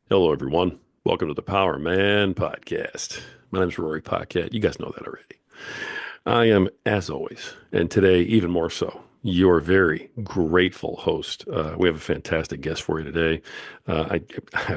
Hello, everyone. Welcome to the Power Man Podcast. My name is Rory Podcat. You guys know that already. I am, as always, and today even more so, your very grateful host. We have a fantastic guest for you today. I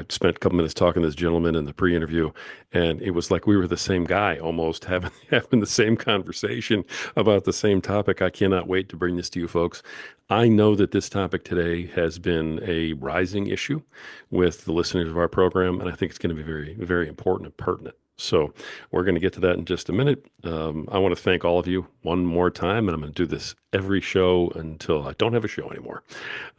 spent a couple minutes talking to this gentleman in the pre-interview, and it was like we were the same guy, almost having having the same conversation about the same topic. I cannot wait to bring this to you, folks. I know that this topic today has been a rising issue with the listeners of our program, and I think it's going to be very, very important and pertinent. So we're going to get to that in just a minute. I want to thank all of you one more time, and I'm going to do this every show until I don't have a show anymore.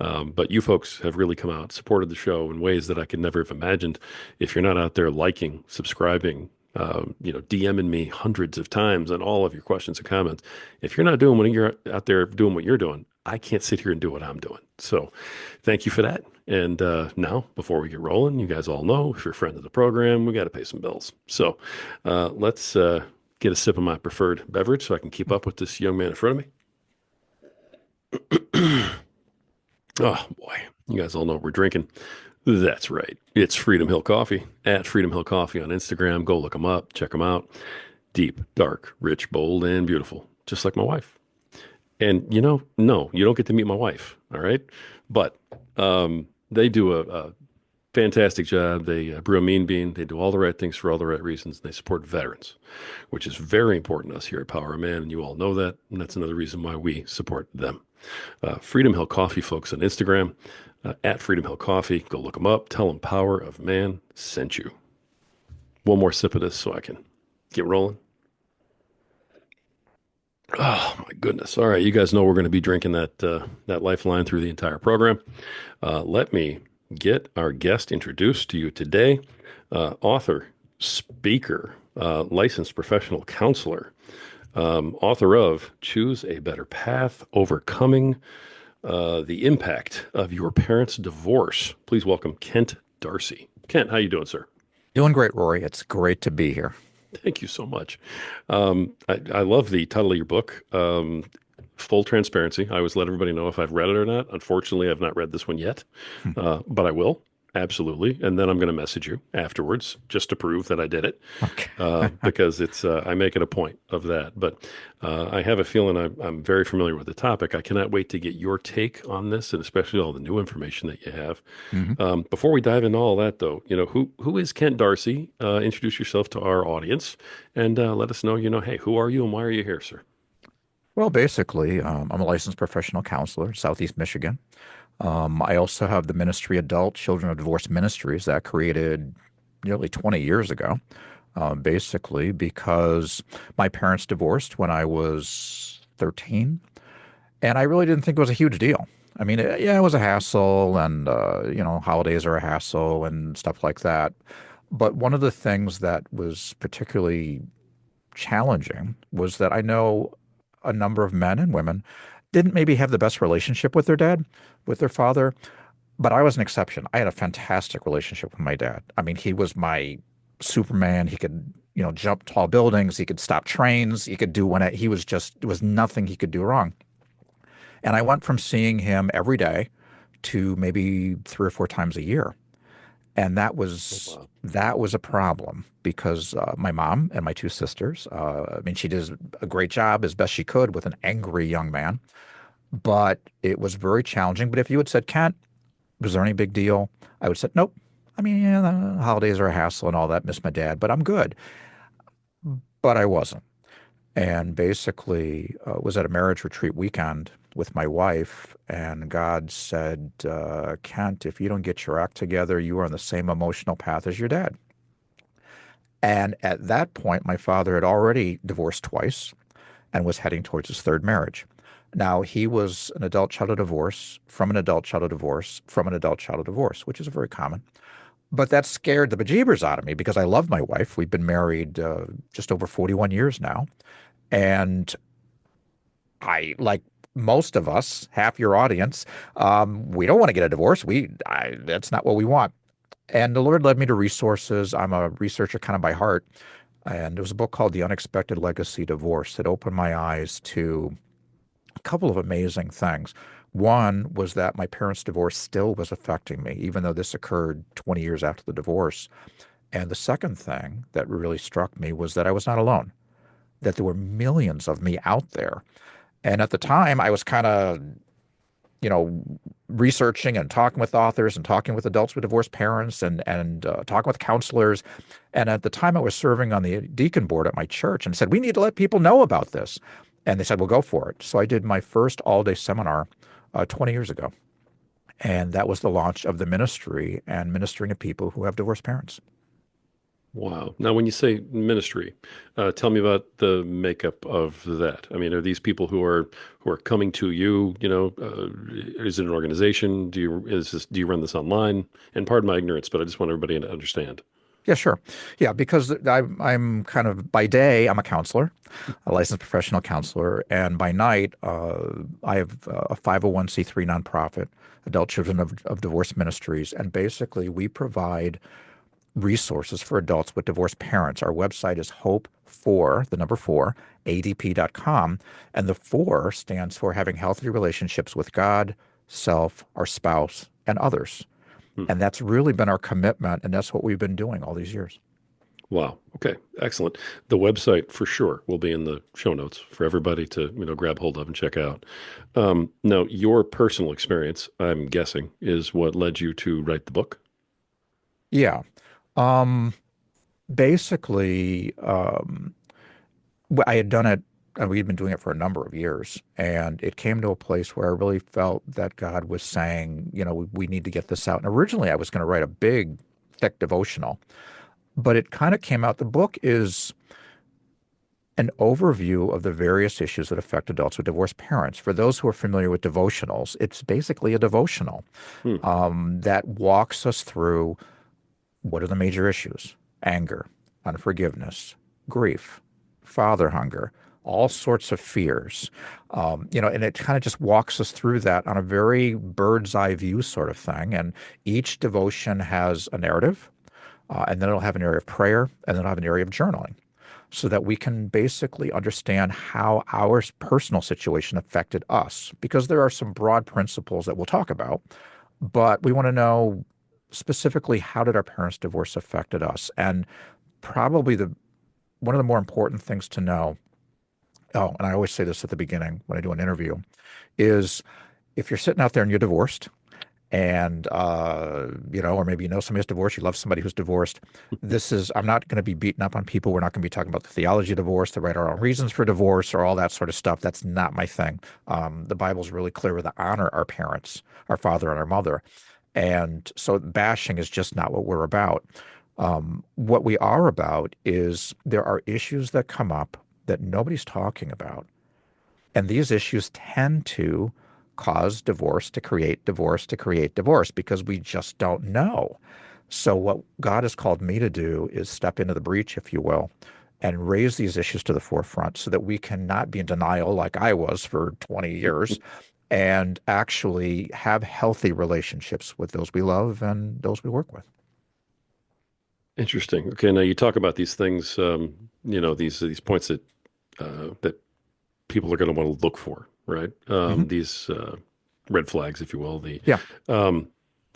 But you folks have really come out, supported the show in ways that I could never have imagined. If you're not out there liking, subscribing, DMing me hundreds of times on all of your questions and comments, if you're not doing what you're out there doing what you're doing, I can't sit here and do what I'm doing. So thank you for that. And now, before we get rolling, you guys all know if you're a friend of the program, we got to pay some bills. So let's get a sip of my preferred beverage so I can keep up with this young man in front of me. Oh, boy. You guys all know what we're drinking. That's right. It's Freedom Hill Coffee at Freedom Hill Coffee on Instagram. Go look them up, check them out. Deep, dark, rich, bold, and beautiful, just like my wife. And no, you don't get to meet my wife. All right. But they do a fantastic job. They brew a mean bean. They do all the right things for all the right reasons. They support veterans, which is very important to us here at Power of Man. And you all know that. And that's another reason why we support them. Freedom Hill Coffee, folks, on Instagram at Freedom Hill Coffee. Go look them up. Tell them Power of Man sent you. One more sip of this so I can get rolling. Oh my goodness! All right, you guys know we're going to be drinking that Lifeline through the entire program. Let me get our guest introduced to you today. Author, speaker, licensed professional counselor, author of "Choose a Better Path: Overcoming the Impact of Your Parents' Divorce." Please welcome Kent Darcy. Kent, how you doing, sir? Doing great, Rory. It's great to be here. Thank you so much. I love the title of your book, Full Transparency. I always let everybody know if I've read it or not. Unfortunately, I've not read this one yet, Hmm. but I will. Absolutely. And then I'm going to message you afterwards just to prove that I did it Okay. because I make it a point of that. But I have a feeling I'm very familiar with the topic. I cannot wait to get your take on this and especially all the new information that you have. Mhm. Before we dive into all that, though, who is Kent Darcy? Introduce yourself to our audience and let us know, hey, who are you and why are you here, sir? Well, basically, I'm a licensed professional counselor in Southeast Michigan. I also have the Ministry Adult Children of Divorce Ministries that created nearly 20 years ago, basically because my parents divorced when I was 13, and I really didn't think it was a huge deal. I mean, yeah, it was a hassle, and holidays are a hassle and stuff like that. But one of the things that was particularly challenging was that I know a number of men and women didn't maybe have the best relationship with their dad, with their father, but I was an exception. I had a fantastic relationship with my dad. I mean, he was my Superman. He could, jump tall buildings. He could stop trains. He could do he was just, there was nothing he could do wrong. And I went from seeing him every day to maybe 3 or 4 times a year. And that Oh, was wow. that was a problem because my mom and my two sisters, I mean, she did a great job as best she could with an angry young man, but it was very challenging. But if you had said, Kent, was there any big deal? I would have said, nope. I mean, yeah, the holidays are a hassle and all that. Miss my dad, but I'm good. But I wasn't. And basically was at a marriage retreat weekend with my wife, and God said, Kent, if you don't get your act together, you are on the same emotional path as your dad. And at that point, my father had already divorced twice and was heading towards his third marriage. Now, he was an adult child of divorce, from an adult child of divorce, from an adult child of divorce, which is very common. But that scared the bejeebers out of me because I love my wife. We've been married just over 41 years now. And like most of us, half your audience, we don't want to get a divorce. That's not what we want. And the Lord led me to resources. I'm a researcher kind of by heart. And there was a book called The Unexpected Legacy Divorce that opened my eyes to a couple of amazing things. One was that my parents' divorce still was affecting me, even though this occurred 20 years after the divorce. And the second thing that really struck me was that I was not alone, that there were millions of me out there. And at the time, I was kind of, you know, researching and talking with authors and talking with adults with divorced parents and talking with counselors. And at the time, I was serving on the deacon board at my church and said, we need to let people know about this. And they said, well, go for it. So I did my first all-day seminar 20 years ago. And that was the launch of the ministry and ministering to people who have divorced parents. Wow. Now, when you say ministry, tell me about the makeup of that. I mean, are these people who are coming to you? Is it an organization? Do you run this online? And pardon my ignorance, but I just want everybody to understand. Yeah, sure. Yeah, because I'm kind of by day, I'm a counselor, a licensed professional counselor, and by night, I have a 501(c)(3) nonprofit, Adult Children of Divorce Ministries, and basically we provide resources for adults with divorced parents. Our website is the number four, adp.com, and the four stands for having healthy relationships with God, self, our spouse, and others. Hmm. And that's really been our commitment, and that's what we've been doing all these years. Wow. Okay. Excellent. The website for sure will be in the show notes for everybody to, grab hold of and check out. Now, your personal experience, I'm guessing, is what led you to write the book. Yeah. Um, basically, I had done it, and we'd been doing it for a number of years, and it came to a place where I really felt that God was saying, we need to get this out. And originally, I was going to write a big, thick devotional, but it kind of came out. The book is an overview of the various issues that affect adults with divorced parents. For those who are familiar with devotionals, it's basically a devotional Hmm. that walks us through what are the major issues: anger, unforgiveness, grief, father hunger, all sorts of fears. And it kind of just walks us through that on a very bird's eye view sort of thing. And each devotion has a narrative, and then it'll have an area of prayer, and then it'll have an area of journaling, so that we can basically understand how our personal situation affected us. Because there are some broad principles that we'll talk about, but we want to know specifically how did our parents' divorce affected us. And probably one of the more important things to know, oh, and I always say this at the beginning when I do an interview, is if you're sitting out there and you're divorced, and or maybe somebody who's divorced, you love somebody who's divorced. I'm not going to be beating up on people. We're not going to be talking about the theology of divorce, the right or wrong reasons for divorce, or all that sort of stuff. That's not my thing. The Bible's really clear with to honor our parents, our father and our mother. And so bashing is just not what we're about. What we are about is there are issues that come up that nobody's talking about. And these issues tend to cause divorce to create divorce to create divorce because we just don't know. So what God has called me to do is step into the breach, if you will, and raise these issues to the forefront so that we can not be in denial like I was for 20 years and actually have healthy relationships with those we love and those we work with. Interesting. Okay. Now you talk about these things, these points that people are going to want to look for, right? Hmm. These red flags, if you will. Yeah. Um,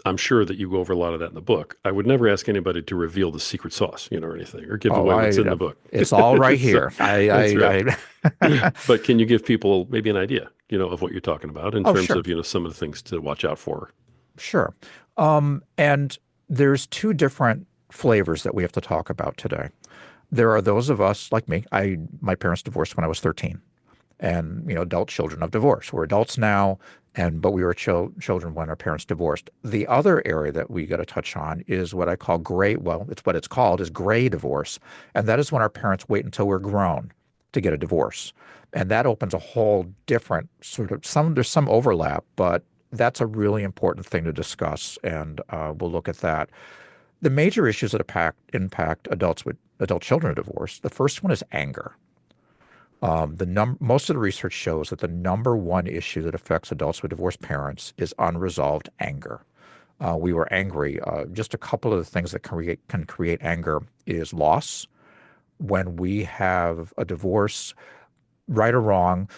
I'm sure that you go over a lot of that in the book. I would never ask anybody to reveal the secret sauce, or anything, or give Oh, away what's in the book. it's all right So, here. that's right. I But can you give people maybe an idea, of what you're talking about in oh, terms sure. of, some of the things to watch out for? Sure. And there's two different flavors that we have to talk about today. There are those of us like me. My parents divorced when I was 13, and adult children of divorce. We're adults now, but we were children when our parents divorced. The other area that we got to touch on is what I call gray. Well, it's what it's called is gray divorce, and that is when our parents wait until we're grown to get a divorce, and that opens a whole different sort of there's some overlap, but that's a really important thing to discuss, and we'll look at that. The major issues that impact adults with adult children of divorce. The first one is anger. Most of the research shows that the number one issue that affects adults with divorced parents is unresolved anger. We were angry. Just a couple of the things that can create anger is loss. When we have a divorce, right or wrong,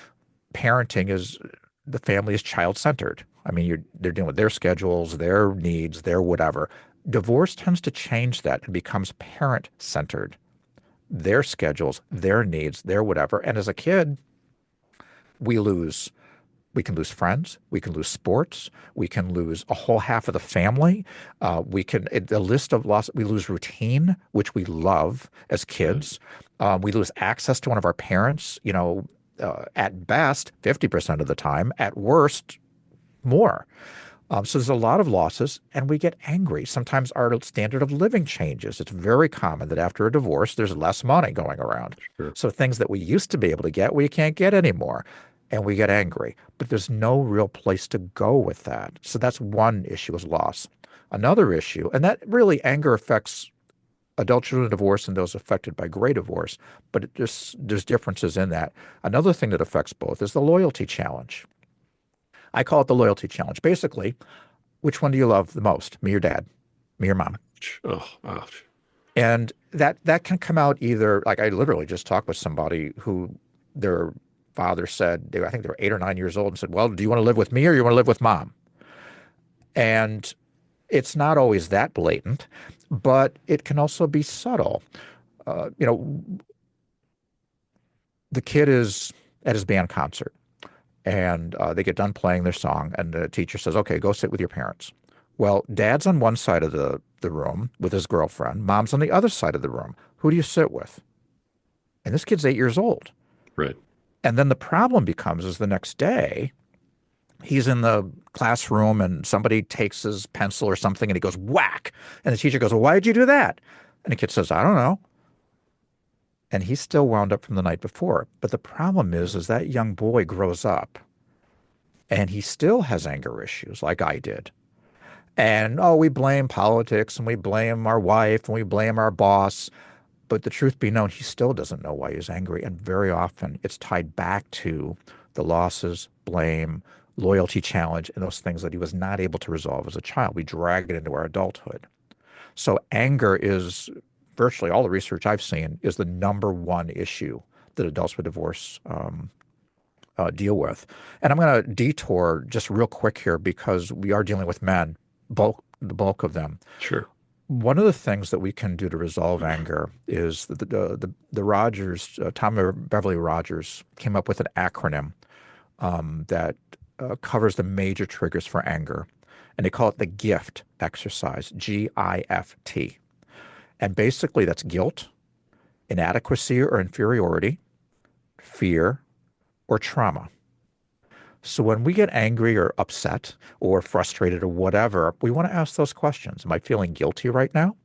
parenting is the family is child-centered. I mean, they're dealing with their schedules, their needs, their whatever. Divorce tends to change that and becomes parent-centered. Their schedules, their needs, their whatever. And as a kid, we lose. We can lose friends. We can lose sports. We can lose a whole half of the family. The list of loss. We lose routine, which we love as Yeah. kids. We lose access to one of our parents. At best, 50% of the time. At worst, more. So there's a lot of losses, and we get angry. Sometimes our standard of living changes. It's very common that after a divorce, there's less money going around. Sure. So things that we used to be able to get, we can't get anymore, and we get angry. But there's no real place to go with that. So that's one issue is loss. Another issue, and that really anger affects adult children divorce and those affected by gray divorce, but there's differences in that. Another thing that affects both is the loyalty challenge. I call it the loyalty challenge. Basically, which one do you love the most? Me or dad? Me or mom? Oh, ouch. And that can come out either, like I literally just talked with somebody who their father said, I think they were 8 or 9 years old and said, well, do you want to live with me or you want to live with mom? And it's not always that blatant, but it can also be subtle. Uh, you know, the kid is at his band concert and they get done playing their song and the teacher says, okay, go sit with your parents. Well, dad's on one side of the room with his girlfriend. Mom's on the other side of the room. Who do you sit with? And this kid's 8 years old. Right. And then the problem becomes is the next day, he's in the classroom and somebody takes his pencil or something and he goes, whack. And the teacher goes, well, why did you do that? And the kid says, I don't know. And he's still wound up from the night before. But the problem is that young boy grows up and he still has anger issues like I did. And, oh, we blame politics and we blame our wife and we blame our boss. But the truth be known, he still doesn't know why he's angry. And very often it's tied back to the losses, blame, loyalty challenge, and those things that he was not able to resolve as a child. We drag it into our adulthood. So anger is virtually all the research I've seen is the number one issue that adults with divorce deal with. And I'm going to detour just real quick here because we are dealing with men, the bulk of them. Sure. One of the things that we can do to resolve anger is the Rogers, Tom Beverly Rogers came up with an acronym that covers the major triggers for anger. And they call it the GIFT exercise, GIFT. And basically that's guilt, inadequacy or inferiority, fear, or trauma. So when we get angry or upset or frustrated or whatever, we want to ask those questions. Am I feeling guilty right now?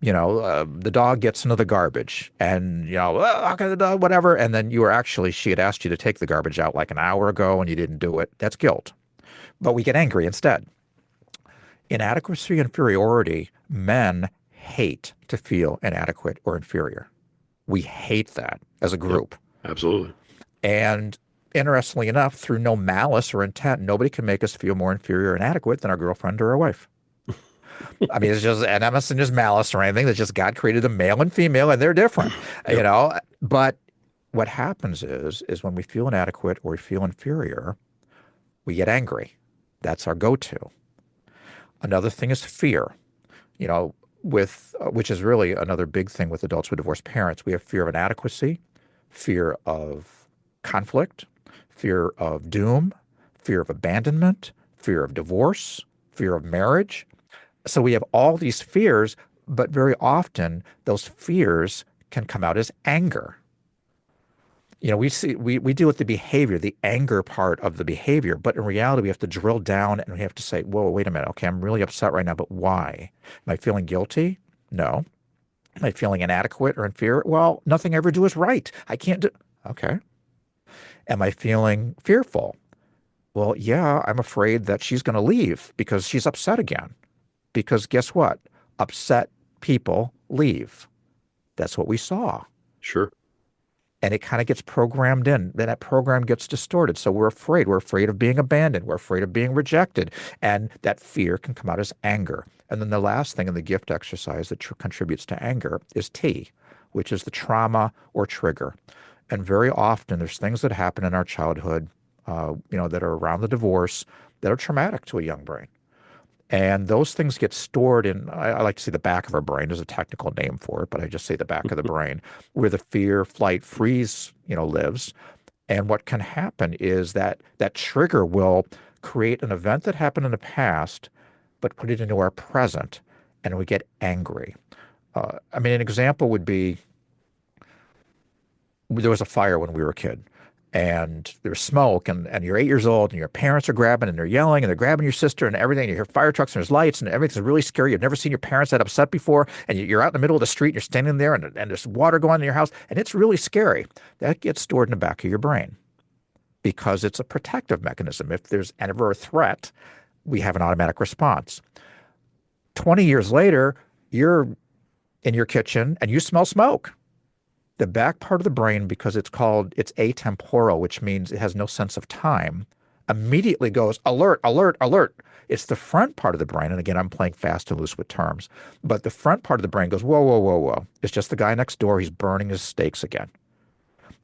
The dog gets into the garbage and, how can the dog, whatever. And then she had asked you to take the garbage out like an hour ago and you didn't do it. That's guilt. But we get angry instead. Inadequacy and inferiority, men hate to feel inadequate or inferior. We hate that as a Yep. group. Absolutely. And interestingly enough, through no malice or intent, nobody can make us feel more inferior or inadequate than our girlfriend or our wife. I mean, it's just, and I'm not saying just malice or anything. It's just God created them male and female, and they're different, Yep. But what happens is when we feel inadequate or we feel inferior, we get angry. That's our go-to. Another thing is fear. Which is really another big thing with adults with divorced parents. We have fear of inadequacy, fear of conflict, fear of doom, fear of abandonment, fear of divorce, fear of marriage. So we have all these fears, but very often those fears can come out as anger. We deal with the behavior, the anger part of the behavior, but in reality, we have to drill down and we have to say, whoa, wait a minute. Okay, I'm really upset right now, but why? Am I feeling guilty? No. Am I feeling inadequate or inferior? Well, nothing I ever do is right. I can't do. Okay. Am I feeling fearful? Well, yeah, I'm afraid that she's going to leave because she's upset again. Because guess what? Upset people leave. That's what we saw. Sure. And it kind of gets programmed in. Then that program gets distorted. So we're afraid. We're afraid of being abandoned. We're afraid of being rejected. And that fear can come out as anger. And then the last thing in the gift exercise that contributes to anger is T, which is the trauma or trigger. And very often there's things that happen in our childhood, that are around the divorce that are traumatic to a young brain. And those things get stored in, I like to say the back of our brain. There's a technical name for it, but I just say the back of the brain, where the fear, flight, freeze, lives. And what can happen is that that trigger will create an event that happened in the past, but put it into our present, and we get angry. An example would be there was a fire when we were a kid, and there's smoke, and you're 8 years old, and your parents are grabbing, and they're yelling, and they're grabbing your sister and everything. And you hear fire trucks, and there's lights, and everything's really scary. You've never seen your parents that upset before, and you're out in the middle of the street, and you're standing there, and there's water going in your house, and it's really scary. That gets stored in the back of your brain because it's a protective mechanism. If there's ever a threat, we have an automatic response. 20 years later, you're in your kitchen, and you smell smoke. The back part of the brain, because it's atemporal, which means it has no sense of time, immediately goes alert, alert, alert. It's the front part of the brain, and again, I'm playing fast and loose with terms, but the front part of the brain goes, whoa, whoa, whoa, whoa. It's just the guy next door. He's burning his steaks again.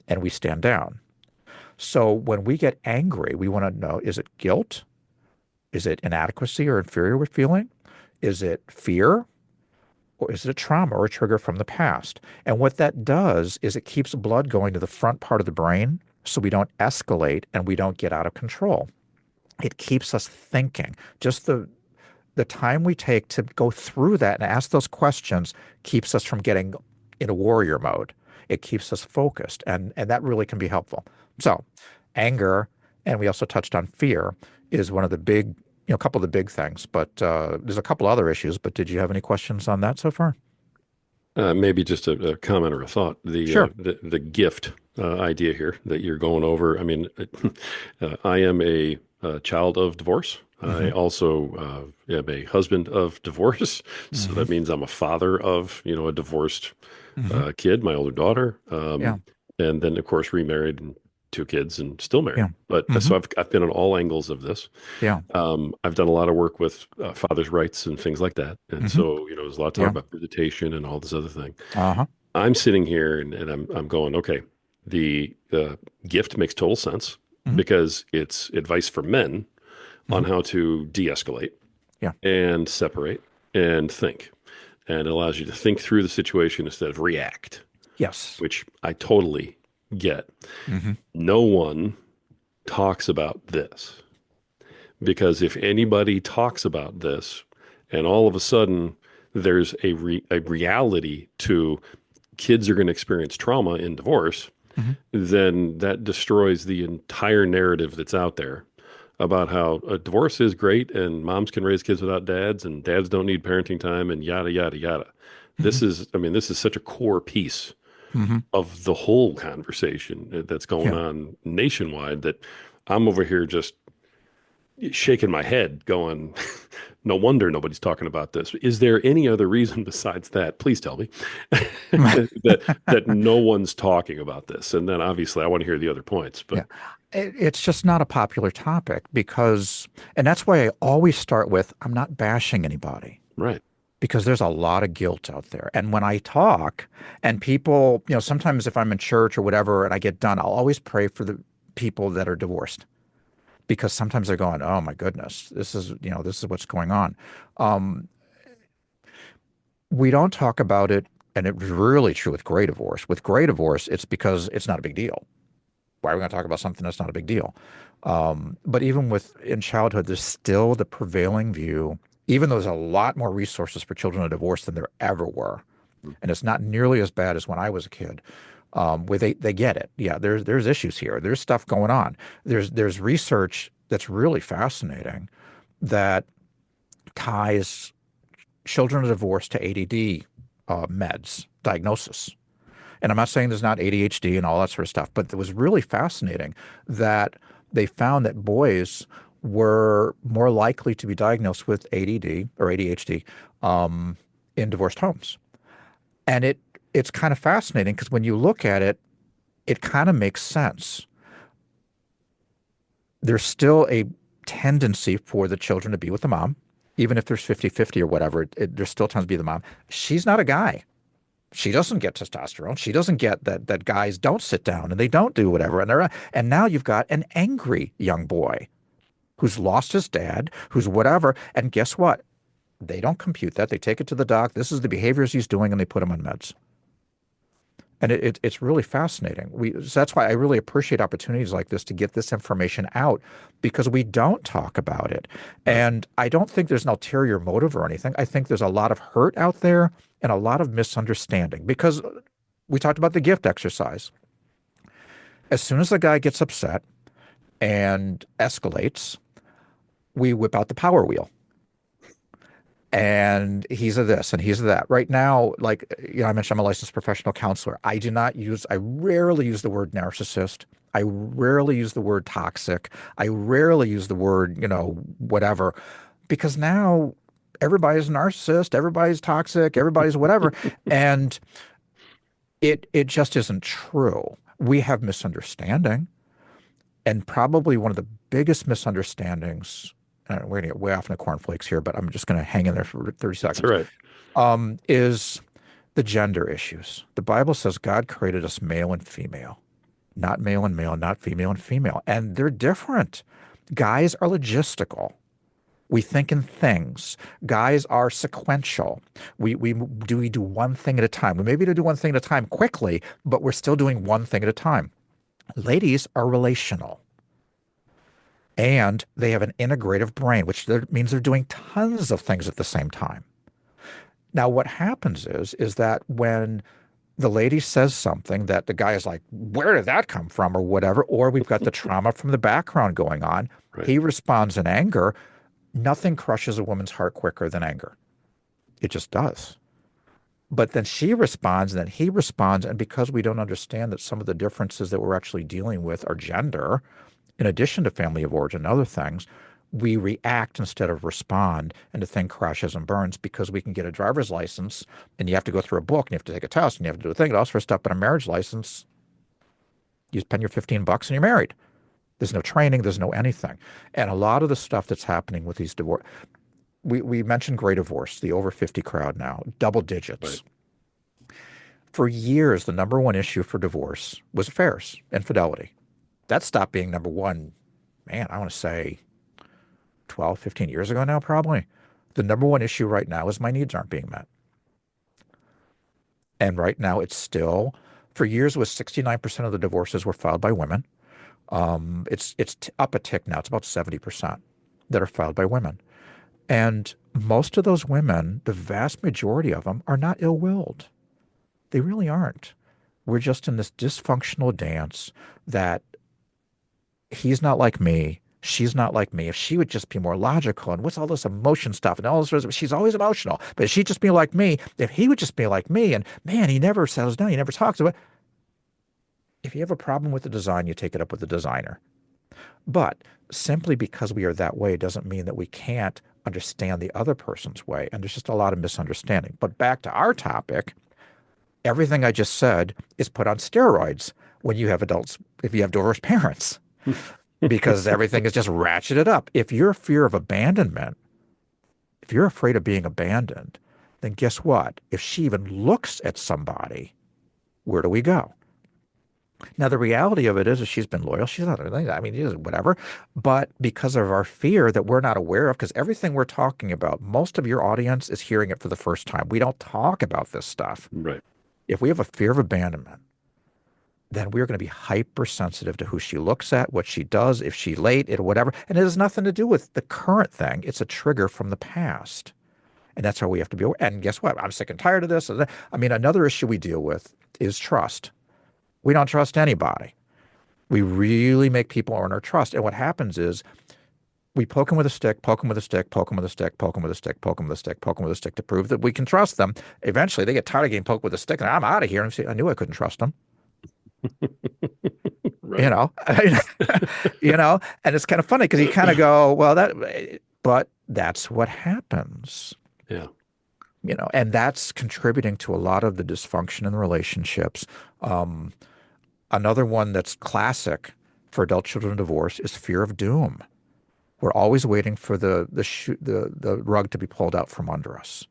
And we stand down. So when we get angry, we want to know, is it guilt? Is it inadequacy or inferior we're feeling? Is it fear? Or is it a trauma or a trigger from the past? And what that does is it keeps blood going to the front part of the brain so we don't escalate and we don't get out of control. It keeps us thinking. Just the time we take to go through that and ask those questions keeps us from getting in a warrior mode. It keeps us focused, and that really can be helpful. So anger, and we also touched on fear, is one of the big a couple of the big things, but there's a couple other issues. But did you have any questions on that so far? Maybe just a comment or a thought. Sure. The gift idea here that you're going over. I am a child of divorce. I Hmm. also am a husband of divorce. So Hmm. that means I'm a father of, a divorced Hmm. kid, my older daughter. Yeah. And then, of course, remarried and two kids and still married. Yeah. But Hmm. so I've been on all angles of this. Yeah. I've done a lot of work with fathers' rights and things like that. And Hmm. so, there's a lot of talk Yeah. about visitation and all this other thing. Uh-huh. I'm sitting here and I'm going, okay, the gift makes total sense Hmm. because it's advice for men Hmm. on how to de-escalate Yeah. and separate and think. And it allows you to think through the situation instead of react, Yes. which I totally get. Hmm. No one talks about this because if anybody talks about this and all of a sudden there's a reality to kids are going to experience trauma in divorce, Hmm. then that destroys the entire narrative that's out there about how a divorce is great and moms can raise kids without dads and dads don't need parenting time and yada, yada, yada. Hmm. This is such a core piece Hmm. of the whole conversation that's going Yeah. on nationwide that I'm over here just shaking my head going, no wonder nobody's talking about this. Is there any other reason besides that? Please tell me that no one's talking about this. And then obviously I want to hear the other points, but Yeah. It's just not a popular topic and that's why I always start with, I'm not bashing anybody. right. Because there's a lot of guilt out there. And when I talk and people, sometimes if I'm in church or whatever and I get done, I'll always pray for the people that are divorced because sometimes they're going, oh my goodness, this is what's going on. Um, we don't talk about it. And it's really true with gray divorce. With gray divorce, it's because it's not a big deal. Why are we going to talk about something that's not a big deal? But even in childhood, there's still the prevailing view, even though there's a lot more resources for children of divorce than there ever were, and it's not nearly as bad as when I was a kid, where they get it. Yeah, there's issues here. There's stuff going on. There's research that's really fascinating that ties children of divorce to ADD meds diagnosis. And I'm not saying there's not ADHD and all that sort of stuff, but it was really fascinating that they found that boys were more likely to be diagnosed with ADD or ADHD in divorced homes. And it's kind of fascinating because when you look at it, it kind of makes sense. There's still a tendency for the children to be with the mom, even if there's 50-50 or whatever, there's still tends to be the mom. She's not a guy. She doesn't get testosterone. She doesn't get that guys don't sit down and they don't do whatever. And now you've got an angry young boy who's lost his dad, who's whatever. And guess what? They don't compute that. They take it to the doc. This is the behaviors he's doing, and they put him on meds. And it's really fascinating. So that's why I really appreciate opportunities like this to get this information out, because we don't talk about it. Right. And I don't think there's an ulterior motive or anything. I think there's a lot of hurt out there and a lot of misunderstanding, because we talked about the gift exercise. As soon as the guy gets upset and escalates, we whip out the power wheel. And he's a this and he's a that. Right now, like, I mentioned I'm a licensed professional counselor. I rarely use the word narcissist. I rarely use the word toxic. I rarely use the word, whatever, because now everybody's a narcissist, everybody's toxic, everybody's whatever. And it just isn't true. We have misunderstanding. And probably one of the biggest misunderstandings, we're going to get way off in the cornflakes here, but I'm just going to hang in there for 30 That's seconds, all right. is the gender issues. The Bible says God created us male and female, not male and male, not female and female. And they're different. Guys are logistical. We think in things. Guys are sequential. We do one thing at a time. We maybe do one thing at a time quickly, but we're still doing one thing at a time. Ladies are relational. And they have an integrative brain, which means they're doing tons of things at the same time. Now, what happens is that when the lady says something that the guy is like, where did that come from, or whatever, or we've got the trauma from the background going on, Right. he responds in anger. Nothing crushes a woman's heart quicker than anger. It just does. But then she responds, and then he responds, and because we don't understand that some of the differences that we're actually dealing with are gender, in addition to family of origin and other things, we react instead of respond, and the thing crashes and burns, because we can get a driver's license and you have to go through a book and you have to take a test and you have to do a thing. And also for stuff, but a marriage license, you spend your 15 bucks and you're married. There's no training, there's no anything. And a lot of the stuff that's happening with these divorce, we mentioned gray divorce, the over 50 crowd now, double digits. Right. For years, the number one issue for divorce was affairs, infidelity. That stopped being number one, man, I want to say 12, 15 years ago now, probably. The number one issue right now is my needs aren't being met. And right now it's still, for years it was 69% of the divorces were filed by women. It's up a tick now. It's about 70% that are filed by women. And most of those women, the vast majority of them, are not ill-willed. They really aren't. We're just in this dysfunctional dance that he's not like me, she's not like me. If she would just be more logical, and what's all this emotion stuff and all this, she's always emotional, but if she'd just be like me, if he would just be like me, and man, he never settles down, he never talks about it. If you have a problem with the design, you take it up with the designer. But simply because we are that way doesn't mean that we can't understand the other person's way. And there's just a lot of misunderstanding. But back to our topic, everything I just said is put on steroids when you have adults, if you have divorced parents, because everything is just ratcheted up. If you're fear of abandonment, if you're afraid of being abandoned, then guess what? If she even looks at somebody, where do we go? Now, the reality of it is she's been loyal. She's not, I mean, whatever. But because of our fear that we're not aware of, because everything we're talking about, most of your audience is hearing it for the first time. We don't talk about this stuff. Right. If we have a fear of abandonment, then we're going to be hypersensitive to who she looks at, what she does, if she's late, whatever. And it has nothing to do with the current thing. It's a trigger from the past. And that's how we have to be aware. And guess what? I'm sick and tired of this. I mean, another issue we deal with is trust. We don't trust anybody. We really make people earn our trust. And what happens is we poke them with a stick, poke them with a stick, poke them with a stick, poke them with a stick, poke them with a stick, poke them with a stick to prove that we can trust them. Eventually, they get tired of getting poked with a stick, and I'm out of here. And say, I knew I couldn't trust them. Right. You know, and it's kind of funny because you kind of go, well, but that's what happens. Yeah. And that's contributing to a lot of the dysfunction in the relationships. Another one that's classic for adult children of divorce is fear of doom. We're always waiting for the rug to be pulled out from under us.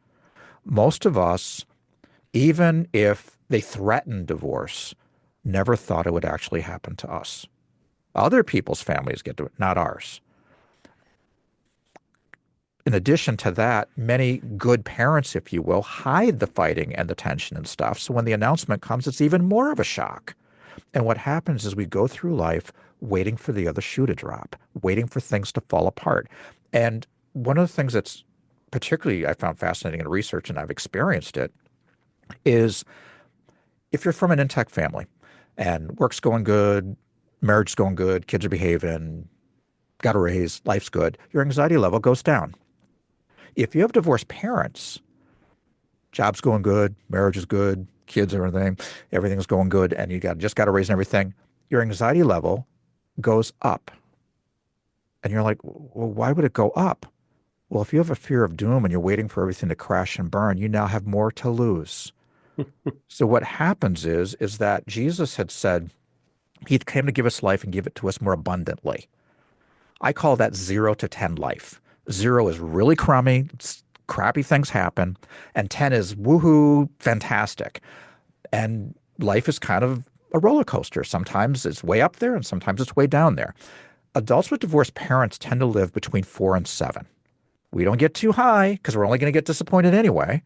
Most of us, even if they threatened divorce, never thought it would actually happen to us. Other people's families get to it, not ours. In addition to that, many good parents, if you will, hide the fighting and the tension and stuff. So when the announcement comes, it's even more of a shock. And what happens is we go through life waiting for the other shoe to drop, waiting for things to fall apart. And one of the things that's particularly I found fascinating in research, and I've experienced it, is if you're from an intact family and work's going good, marriage's going good, kids are behaving, got a raise, life's good, your anxiety level goes down. If you have divorced parents, job's going good, marriage is good, kids, everything's going good, and you just got a raise and everything, your anxiety level goes up. And you're like, well, why would it go up? Well, if you have a fear of doom and you're waiting for everything to crash and burn, you now have more to lose. So what happens is that Jesus had said he came to give us life and give it to us more abundantly. I call that 0 to 10 life. 0 is really crummy, crappy things happen, and 10 is woohoo, fantastic. And life is kind of a roller coaster. Sometimes it's way up there and sometimes it's way down there. Adults with divorced parents tend to live between 4 and 7. We don't get too high because we're only going to get disappointed anyway.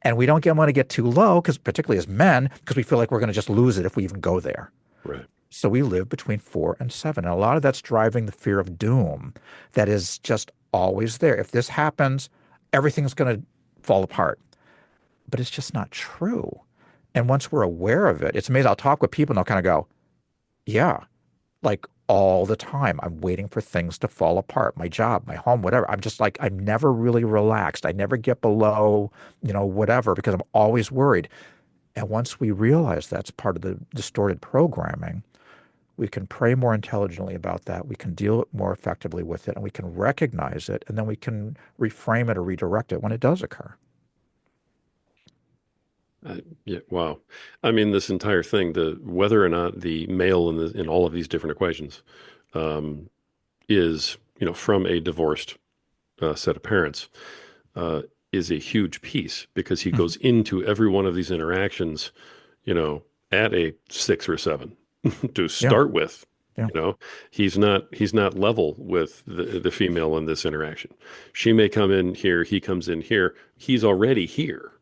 And we don't want to get too low because, particularly as men, because we feel like we're going to just lose it if we even go there. Right. So we live between 4 and 7. And a lot of that's driving the fear of doom that is just always there. If this happens, everything's going to fall apart. But it's just not true. And once we're aware of it, it's amazing. I'll talk with people and they'll kind of go, yeah, like all the time. I'm waiting for things to fall apart. My job, my home, whatever. I'm just like, I'm never really relaxed. I never get below, whatever, because I'm always worried. And once we realize that's part of the distorted programming, we can pray more intelligently about that. We can deal more effectively with it, and we can recognize it, and then we can reframe it or redirect it when it does occur. Yeah, wow. I mean, this entire thing, the whether or not the male in all of these different equations um, is, from a divorced set of parents, uh, is a huge piece because he Mhm. goes into every one of these interactions, you know, at a 6 or 7 to Yeah, start with. yeah, You know, he's not level with the female in this interaction. She may come in here, he comes in here, he's already here.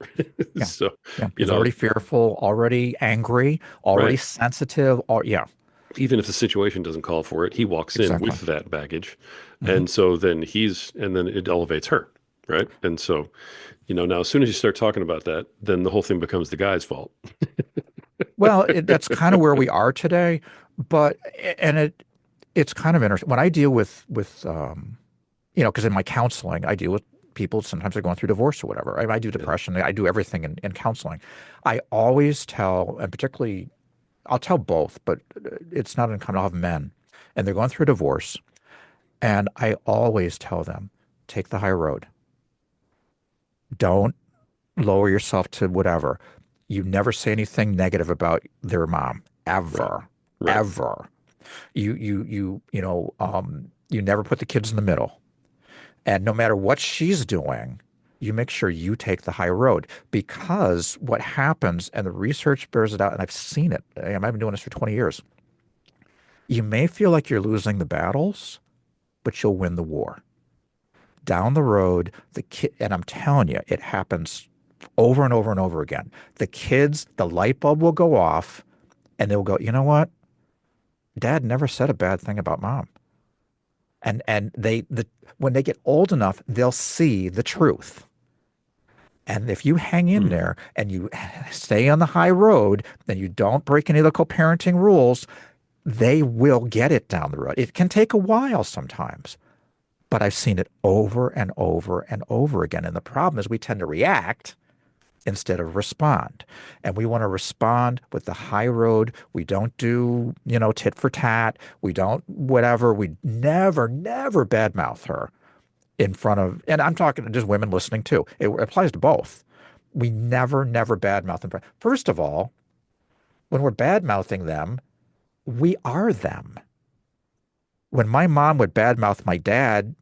yeah, So, yeah. you He's know, already fearful, already angry, already right. sensitive. Or yeah, Even if the situation doesn't call for it, he walks in exactly. with that baggage. Hmm. And so and then it elevates her, right? And so, now as soon as you start talking about that, then the whole thing becomes the guy's fault. Well, that's kind of where we are today, but and it's kind of interesting when I deal with because in my counseling I deal with people sometimes they're going through divorce or whatever. I do Yeah. depression, I do everything in counseling. I always tell, and particularly I'll tell both, but it's not uncommon. I'll have men, and they're going through a divorce, and I always tell them, take the high road. Don't lower yourself to whatever. You never say anything negative about their mom, Right. ever, Right. ever. You never put the kids in the middle. And no matter what she's doing, you make sure you take the high road because what happens, and the research bears it out, and I've seen it. I've been doing this for 20 years. You may feel like you're losing the battles, but you'll win the war. Down the road, the kid, and I'm telling you, it happens over and over and over again. The kids, the light bulb will go off, and they'll go, you know what? Dad never said a bad thing about mom. And when they get old enough, they'll see the truth. And if you hang in Hmm. there and you stay on the high road, and you don't break any of the co-parenting rules, they will get it down the road. It can take a while sometimes, but I've seen it over and over and over again. And the problem is we tend to react instead of respond. And we want to respond with the high road. We don't do, tit for tat. We don't whatever. We never badmouth her in front of, and I'm talking to just women listening too. It applies to both. We never badmouth them. First of all, when we're badmouthing them, we are them. When my mom would badmouth my dad,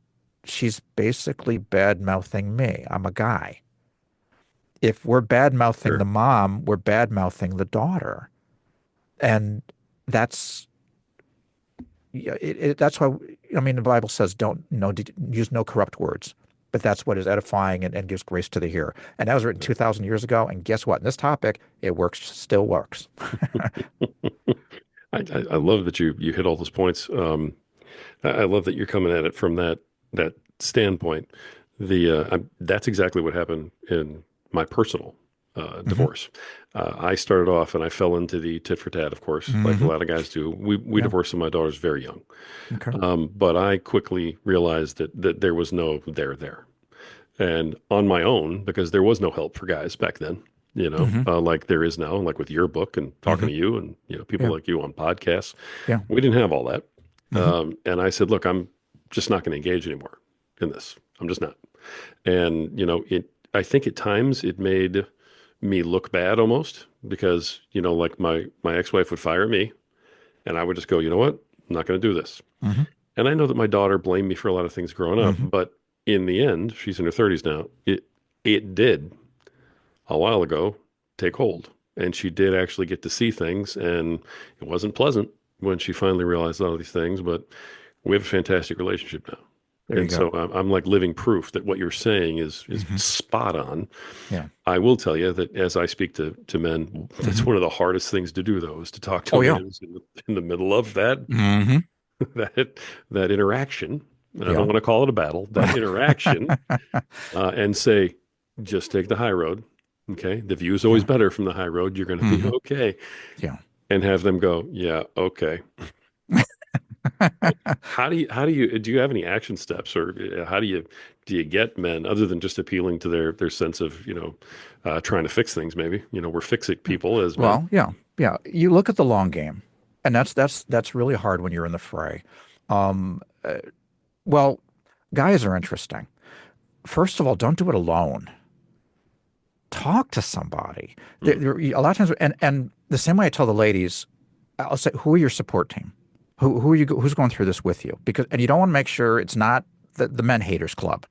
she's basically badmouthing me. I'm a guy. If we're bad mouthing the Sure. mom, we're bad mouthing the daughter. And that's that's why I mean the Bible says don't use no corrupt words, but that's what is edifying and gives grace to the hearer. And that was written 2,000 years ago. And guess what? In this topic, it works, still works. I love that you hit all those points. I love that you're coming at it from that standpoint. That's exactly what happened in my personal Hmm. divorce. I started off and I fell into the tit for tat, of course, like a Hmm. lot of guys do. We Yeah. divorced when my daughter's very young, Okay. but I quickly realized that there was no there. And on my own, because there was no help for guys back then, Hmm. like there is now, like with your book and talking Hmm. to you and people Yeah. like you on podcasts. Yeah. We didn't have all that. Hmm. And I said, look, I'm just not going to engage anymore in this. I'm just not. And, I think at times it made me look bad almost because, like my ex-wife would fire me and I would just go, you know what? I'm not going to do this. Hmm. And I know that my daughter blamed me for a lot of things growing up, Hmm. but in the end, she's in her 30s now. It did a while ago take hold. And she did actually get to see things, and it wasn't pleasant when she finally realized all of these things, but we have a fantastic relationship now. There you And go. so I'm like living proof that what you're saying is Hmm. spot on. Yeah. I will tell you that as I speak to men, that's Hmm. one of the hardest things to do, though, is to talk to Oh a yeah. man who's in the middle of that Hmm. that that interaction. And I don't Yeah. want to call it a battle, that interaction, and say, just take the high road. Okay. The view is always Yeah. better from the high road. You're going to be Hmm. okay. Yeah. And have them go, yeah, okay. How do you have any action steps or do you get men other than just appealing to their sense of, trying to fix things maybe? We're fixing people as men. Well, yeah, yeah. You look at the long game, and that's really hard when you're in the fray. Um, well, guys are interesting. First of all, don't do it alone. Talk to somebody. Mm, A lot of times, and the same way I tell the ladies, I'll say, who are your support team? Who are you? Who's going through this with you? Because and you don't want to make sure it's not the men haters club.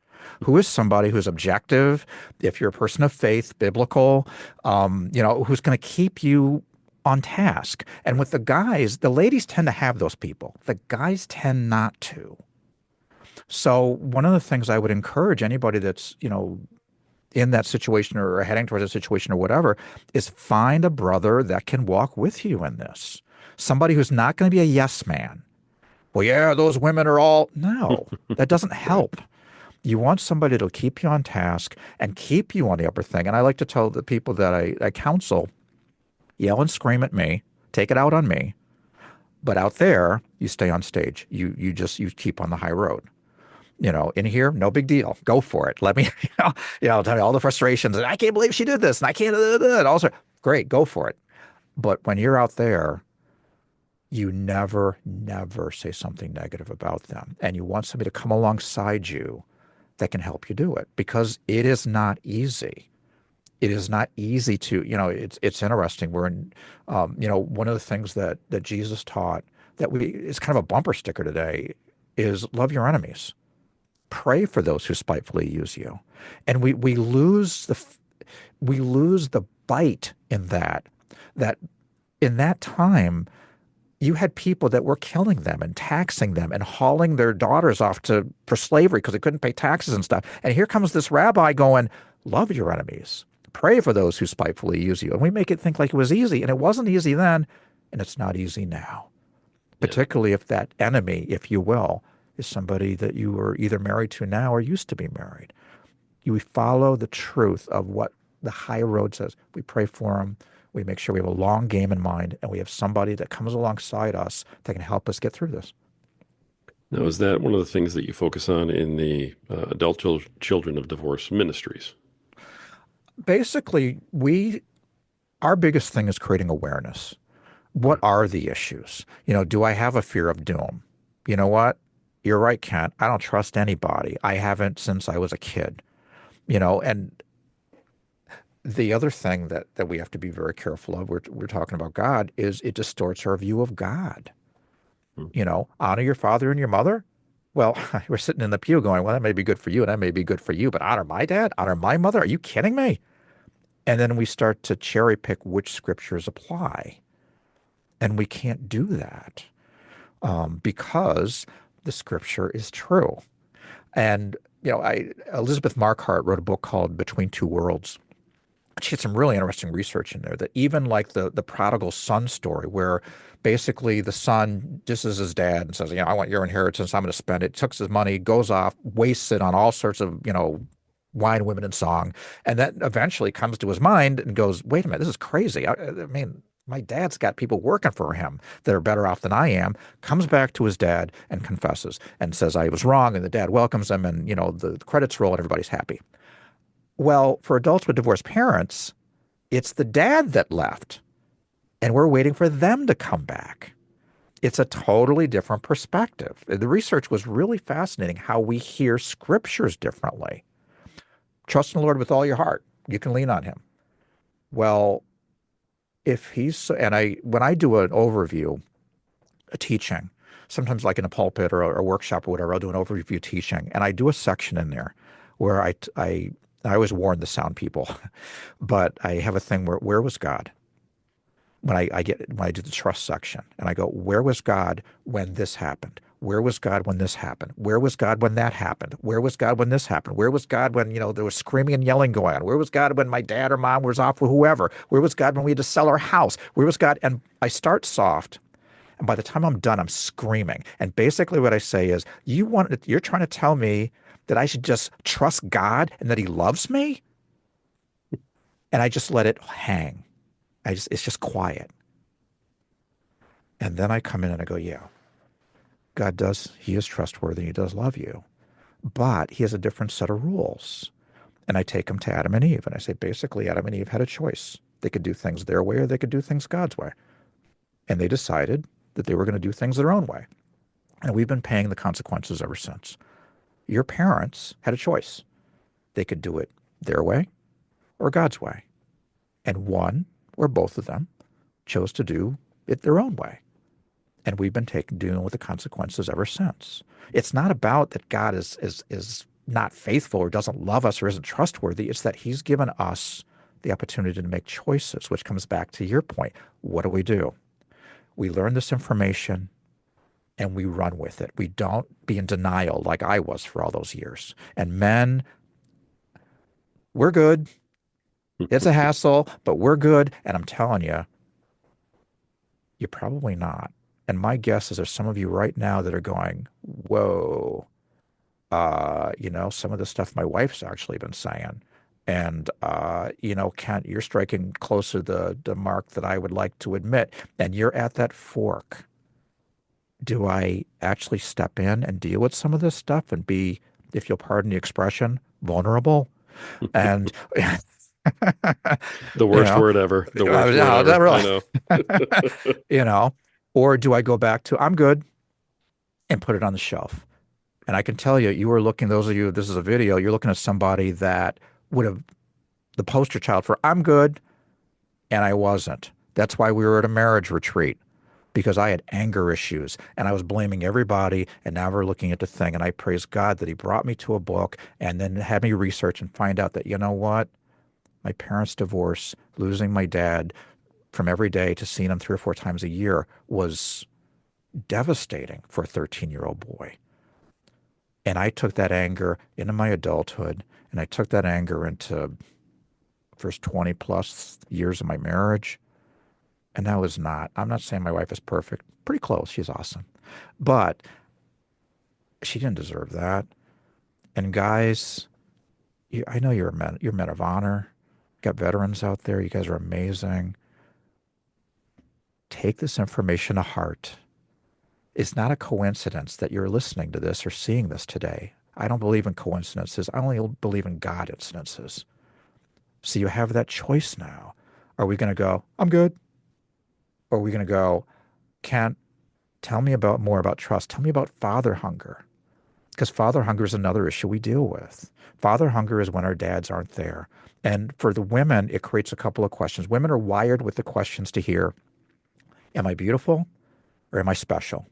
Who is somebody who's objective? If you're a person of faith, biblical, who's going to keep you on task. And with the guys, the ladies tend to have those people. The guys tend not to. So one of the things I would encourage anybody that's in that situation or heading towards a situation or whatever is find a brother that can walk with you in this. Somebody who's not going to be a yes man. Well, yeah, those women are all. No, that doesn't right. help. You want somebody that'll keep you on task and keep you on the upper thing. And I like to tell the people that I counsel, yell and scream at me, take it out on me. But out there, you stay on stage. You keep on the high road. In here, no big deal. Go for it. Let me, tell me all the frustrations. And I can't believe she did this. And I can't, and also, great, go for it. But when you're out there, you never, never say something negative about them. And you want somebody to come alongside you that can help you do it because it is not easy. It is not easy to, it's interesting. We're in, one of the things that Jesus taught that it's kind of a bumper sticker today is love your enemies. Pray for those who spitefully use you. And we lose the bite in that in that time you had people that were killing them and taxing them and hauling their daughters off for slavery because they couldn't pay taxes and stuff. And here comes this rabbi going, love your enemies. Pray for those who spitefully use you. And we make it think like it was easy. And it wasn't easy then, and it's not easy now. Yeah. Particularly if that enemy, if you will, is somebody that you were either married to now or used to be married. You follow the truth of what the high road says. We pray for them. We make sure we have a long game in mind, and we have somebody that comes alongside us that can help us get through this. Now, is that one of the things that you focus on in the adult children of divorce ministries? Basically, our biggest thing is creating awareness. What are the issues? Do I have a fear of doom? You know what? You're right, Kent. I don't trust anybody. I haven't since I was a kid. And the other thing that we have to be very careful of, we're talking about God, is it distorts our view of God. Hmm. Honor your father and your mother. Well, we're sitting in the pew going, well, that may be good for you and that may be good for you, but honor my dad, honor my mother. Are you kidding me? And then we start to cherry pick which scriptures apply. And we can't do that because the scripture is true. And, Elizabeth Marquardt wrote a book called Between Two Worlds. She had some really interesting research in there that even like the prodigal son story, where basically the son disses his dad and says, I want your inheritance. I'm going to spend it. Takes his money, goes off, wastes it on all sorts of, wine, women, and song. And then eventually comes to his mind and goes, wait a minute, this is crazy. I mean, my dad's got people working for him that are better off than I am. Comes back to his dad and confesses and says, I was wrong. And the dad welcomes him and, the credits roll and everybody's happy. Well, for adults with divorced parents, it's the dad that left, and we're waiting for them to come back. It's a totally different perspective. The research was really fascinating how we hear scriptures differently. Trust in the Lord with all your heart. You can lean on him. Well, when I do an overview, a teaching, sometimes like in a pulpit or a workshop or whatever, I'll do an overview teaching, and I do a section in there where I always warn the sound people, but I have a thing where was God when I do the trust section, and I go, where was God when this happened? Where was God when this happened? Where was God when that happened? Where was God when this happened? Where was God when, there was screaming and yelling going on? Where was God when my dad or mom was off with whoever? Where was God when we had to sell our house? Where was God? And I start soft. And by the time I'm done, I'm screaming. And basically what I say is, you're trying to tell me that I should just trust God and that he loves me? And I just let it hang. It's just quiet. And then I come in and I go, yeah, he is trustworthy. He does love you, but he has a different set of rules. And I take him to Adam and Eve and I say, basically, Adam and Eve had a choice. They could do things their way or they could do things God's way. And they decided that they were going to do things their own way. And we've been paying the consequences ever since. Your parents had a choice. They could do it their way or God's way. And one or both of them chose to do it their own way. And we've been dealing with the consequences ever since. It's not about that God is not faithful or doesn't love us or isn't trustworthy. It's that he's given us the opportunity to make choices, which comes back to your point. What do? We learn this information and we run with it. We don't be in denial like I was for all those years. And men, we're good. It's a hassle, but we're good. And I'm telling you, you're probably not. And my guess is there's some of you right now that are going, whoa, some of the stuff my wife's actually been saying. And, Kent, you're striking closer to the mark that I would like to admit. And you're at that fork. Do I actually step in and deal with some of this stuff and be, if you'll pardon the expression, vulnerable? And The you worst know, word ever. The worst word no, ever. that I really, know. or do I go back to I'm good and put it on the shelf? And I can tell you, you were looking, those of you, this is a video, you're looking at somebody that would have the poster child for I'm good, and I wasn't. That's why we were at a marriage retreat, because I had anger issues and I was blaming everybody. And now we're looking at the thing. And I praise God that he brought me to a book and then had me research and find out that, you know what? My parents' divorce, losing my dad from every day to seeing him 3 or 4 times a year was devastating for a 13-year-old boy. And I took that anger into my adulthood, and I took that anger into first 20 plus years of my marriage. And that was I'm not saying my wife is perfect, pretty close. She's awesome. But she didn't deserve that. And guys, I know you're men of honor. Got veterans out there. You guys are amazing. Take this information to heart. It's not a coincidence that you're listening to this or seeing this today. I don't believe in coincidences. I only believe in God incidences. So you have that choice now. Are we going to go, I'm good? Or are we going to go, Kent, tell me more about trust. Tell me about father hunger. Because father hunger is another issue we deal with. Father hunger is when our dads aren't there. And for the women, it creates a couple of questions. Women are wired with the questions to hear, am I beautiful or am I special?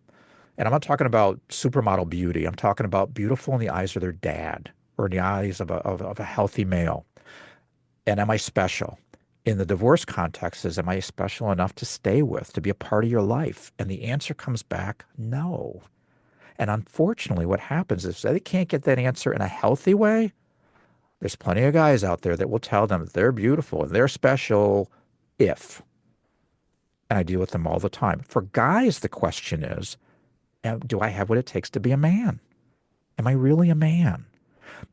And I'm not talking about supermodel beauty. I'm talking about beautiful in the eyes of their dad or in the eyes of a healthy male. And am I special? In the divorce context is, am I special enough to stay with, to be a part of your life? And the answer comes back, no. And unfortunately, what happens is they can't get that answer in a healthy way. There's plenty of guys out there that will tell them that they're beautiful and they're special if. And I deal with them all the time. For guys, the question is, do I have what it takes to be a man? Am I really a man?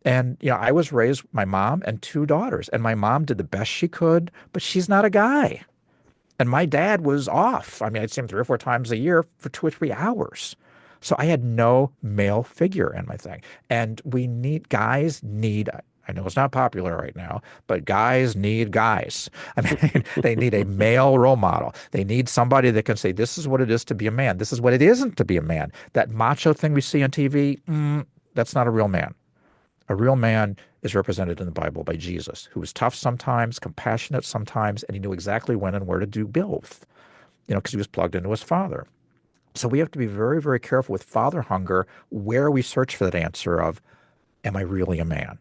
And, I was raised with my mom and two daughters, and my mom did the best she could, but she's not a guy. And my dad was off. I mean, I'd see him 3 or 4 times a year for 2 or 3 hours. So I had no male figure in my thing. And guys need, I know it's not popular right now, but guys need guys. I mean, they need a male role model. They need somebody that can say, this is what it is to be a man. This is what it isn't to be a man. That macho thing we see on TV, that's not a real man. A real man is represented in the Bible by Jesus, who was tough sometimes, compassionate sometimes, and he knew exactly when and where to do both, because he was plugged into his father. So we have to be very, very careful with father hunger, where we search for that answer of, am I really a man?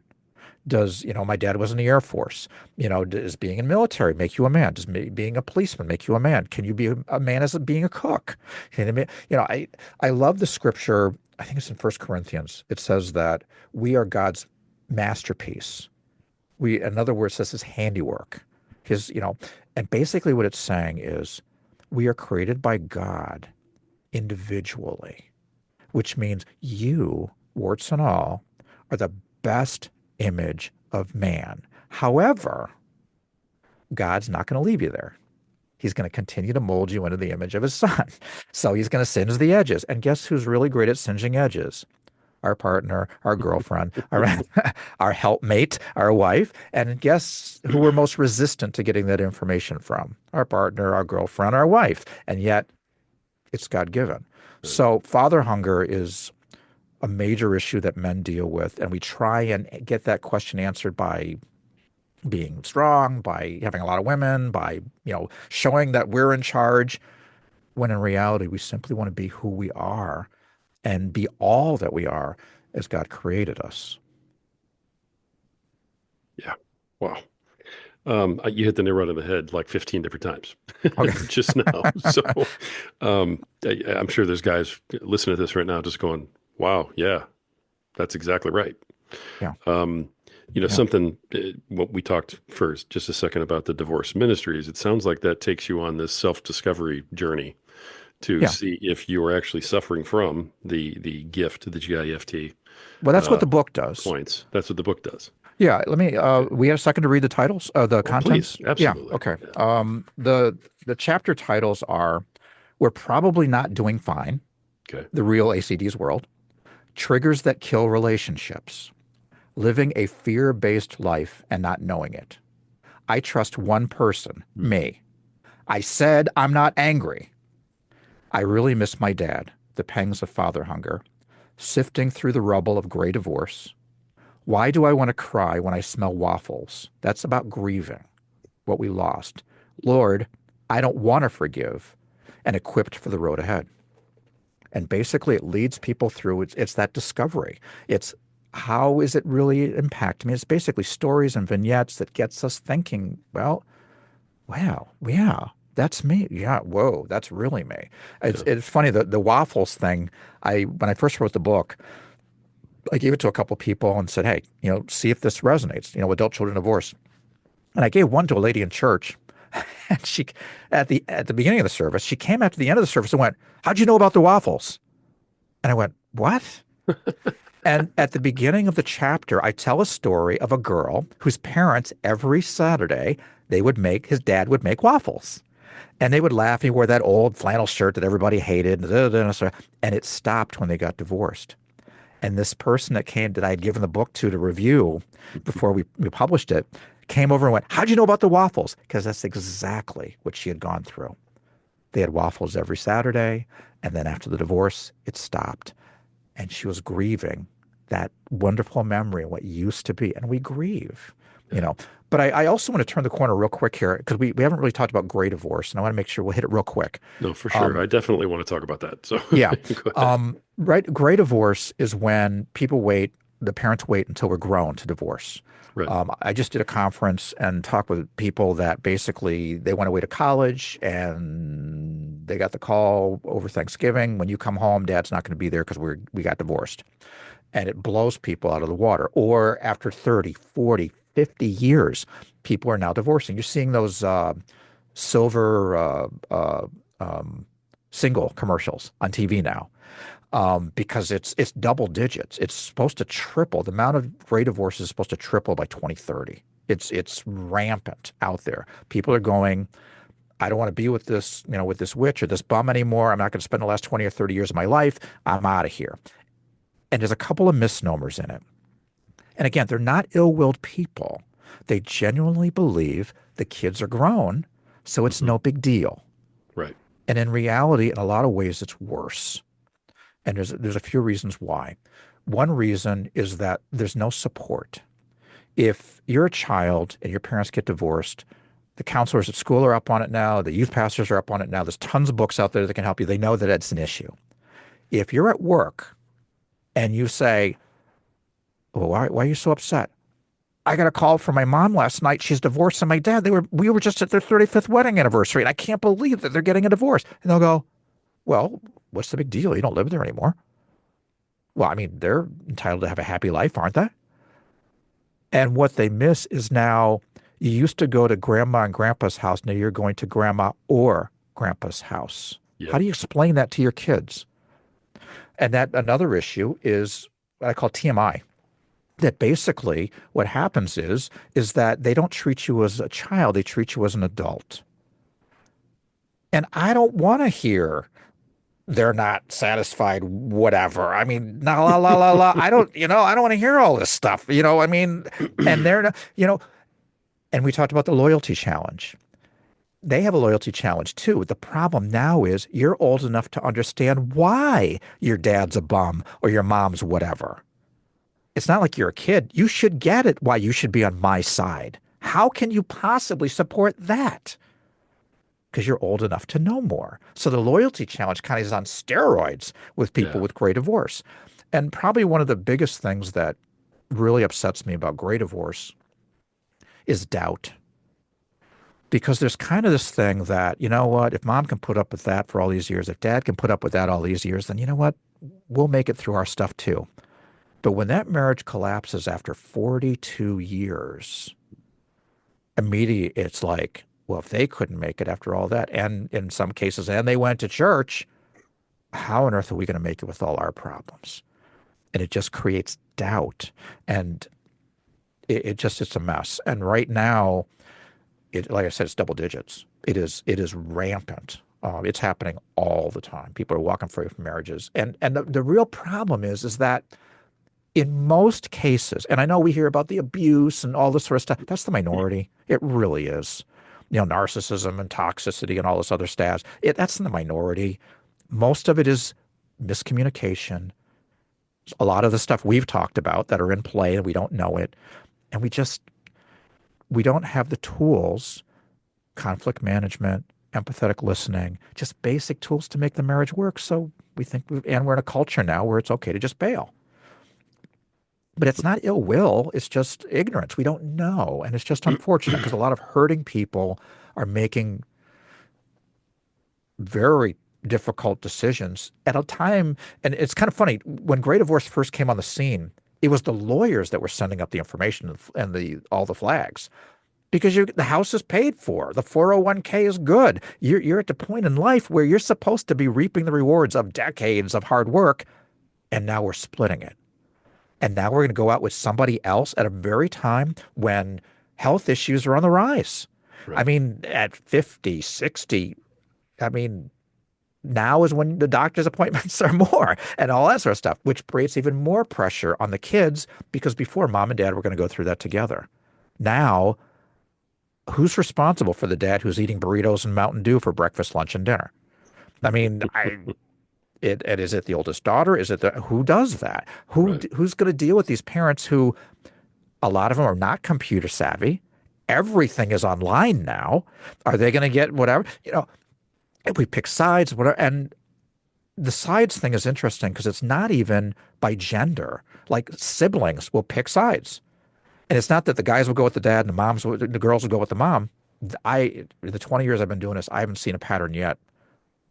Does, my dad was in the Air Force. Does being in the military make you a man? Does being a policeman make you a man? Can you be a man as being a cook? I love the scripture. I think it's in 1 Corinthians. It says that we are God's masterpiece. In other words, this is handiwork. And basically what it's saying is we are created by God individually, which means you, warts and all, are the best image of man. However, God's not going to leave you there. He's going to continue to mold you into the image of his son. So he's going to singe the edges. And guess who's really great at singeing edges? Our partner, our girlfriend, our helpmate, our wife. And guess who we're most resistant to getting that information from? Our partner, our girlfriend, our wife. And yet it's God-given. So father hunger is a major issue that men deal with. And we try and get that question answered by being strong, by having a lot of women, by, showing that we're in charge, when in reality, we simply want to be who we are and be all that we are as God created us. Yeah. Wow. You hit the nail right on the head like 15 different times Okay. just now. So I'm sure there's guys listening to this right now just going, wow, yeah, that's exactly right. Yeah. Yeah. Something, what we talked first, just a second about the divorce ministries. It sounds like that takes you on this self-discovery journey to Yeah. see if you are actually suffering from the gift, the GIFT Well, that's what the book does. points. That's what the book does. Yeah. We have a second to read the titles, the Oh, please. contents. Yeah. Absolutely. Okay. Yeah. The chapter titles are We're Probably Not Doing Fine, Okay. The Real ACD's World, Triggers That Kill Relationships, Living a Fear-Based Life and Not Knowing It. I Trust One Person, Me. I Said I'm Not Angry. I Really Miss My Dad, The Pangs of Father Hunger, Sifting Through the Rubble of Gray Divorce. Why Do I Want to Cry When I Smell Waffles? That's about grieving what we lost. Lord, I Don't Want to Forgive, and Equipped for the Road Ahead. And basically it leads people through, it's that discovery. It's how is it really impacting me? It's basically stories and vignettes that gets us thinking, well, wow, yeah, that's me. Yeah, whoa, that's really me. It's funny, the waffles thing, when I first wrote the book, I gave it to a couple people and said, hey, see if this resonates, adult children divorce. And I gave one to a lady in church. And she, at the beginning of the service, she came after the end of the service and went, how'd you know about the waffles? And I went, what? And at the beginning of the chapter, I tell a story of a girl whose parents every Saturday, his dad would make waffles. And they would laugh. He wore that old flannel shirt that everybody hated. And it stopped when they got divorced. And this person that I had given the book to review before we published it, came over and went, how'd you know about the waffles? Because that's exactly what she had gone through. They had waffles every Saturday. And then after the divorce, it stopped. And she was grieving that wonderful memory of what used to be. And we grieve, But I also want to turn the corner real quick here because we haven't really talked about gray divorce. And I want to make sure we'll hit it real quick. No, for sure. I definitely want to talk about that. So Yeah. go ahead. Right. Gray divorce is when people wait the parents wait until we're grown to divorce. Right. I just did a conference and talked with people that basically they went away to college and they got the call over Thanksgiving. When you come home, Dad's not going to be there because we got divorced. And it blows people out of the water. Or after 30, 40, 50 years, people are now divorcing. You're seeing those silver single commercials on TV now because it's double digits. It's supposed to triple. The amount of gray divorces is supposed to triple by 2030. It's rampant out there. People are going, I don't want to be with this, with this witch or this bum anymore. I'm not going to spend the last 20 or 30 years of my life. I'm out of here. And there's a couple of misnomers in it. And again, they're not ill-willed people. They genuinely believe the kids are grown, so it's Hmm. no big deal. Right. And in reality, in a lot of ways, it's worse. And there's a few reasons why. One reason is that there's no support. If you're a child and your parents get divorced, the counselors at school are up on it now. The youth pastors are up on it now. There's tons of books out there that can help you. They know that it's an issue. If you're at work and you say, well, why are you so upset? I got a call from my mom last night. She's divorcing my dad. We were just at their 35th wedding anniversary, and I can't believe that they're getting a divorce. And they'll go, well, what's the big deal? You don't live there anymore. Well, I mean, they're entitled to have a happy life, aren't they? And what they miss is now you used to go to grandma and grandpa's house. Now you're going to grandma or grandpa's house. How Yep. do you explain that to your kids? And that another issue is what I call TMI. That basically what happens is that they don't treat you as a child, they treat you as an adult. And I don't want to hear they're not satisfied, whatever. I mean, la la la la la. I don't want to hear all this stuff. I mean, and they're not, and we talked about the loyalty challenge. They have a loyalty challenge too. The problem now is you're old enough to understand why your dad's a bum or your mom's whatever. It's not like you're a kid. You should get it why you should be on my side. How can you possibly support that? Because you're old enough to know more. So the loyalty challenge kind of is on steroids with people Yeah. with gray divorce. And probably one of the biggest things that really upsets me about gray divorce is doubt. Because there's kind of this thing that, you know what, if mom can put up with that for all these years, if dad can put up with that all these years, then you know what, we'll make it through our stuff too. But when that marriage collapses after 42 years, immediately it's like, well, if they couldn't make it after all that, and in some cases, and they went to church, how on earth are we going to make it with all our problems? And it just creates doubt. And it's a mess. And right now, like I said, it's double digits. It is rampant. It's happening all the time. People are walking free from marriages. And the real problem is that in most cases, and I know we hear about the abuse and all this sort of stuff, that's the minority. It really is. Narcissism and toxicity and all this other stuff. That's in the minority. Most of it is miscommunication. A lot of the stuff we've talked about that are in play and we don't know it. And we don't have the tools, conflict management, empathetic listening, just basic tools to make the marriage work. So and we're in a culture now where it's okay to just bail. But it's not ill will, it's just ignorance. We don't know. And it's just unfortunate because a lot of hurting people are making very difficult decisions at a time. And it's kind of funny. When gray divorce first came on the scene, it was the lawyers that were sending up the information and all the flags. Because the house is paid for. The 401k is good. You're at the point in life where you're supposed to be reaping the rewards of decades of hard work. And now we're splitting it. And now we're going to go out with somebody else at a very time when health issues are on the rise. I Right. mean, at 50, 60, I mean, now is when the doctor's appointments are more and all that sort of stuff, which creates even more pressure on the kids because before mom and dad were going to go through that together. Now, who's responsible for the dad who's eating burritos and Mountain Dew for breakfast, lunch, and dinner? I mean, and is it the oldest daughter? Who does that? Right. Who's going to deal with these parents who a lot of them are not computer savvy? Everything is online now. Are they going to get whatever? If we pick sides, whatever, and the sides thing is interesting because it's not even by gender. Like siblings will pick sides. And it's not that the guys will go with the dad and the girls will go with the mom. The 20 years I've been doing this, I haven't seen a pattern yet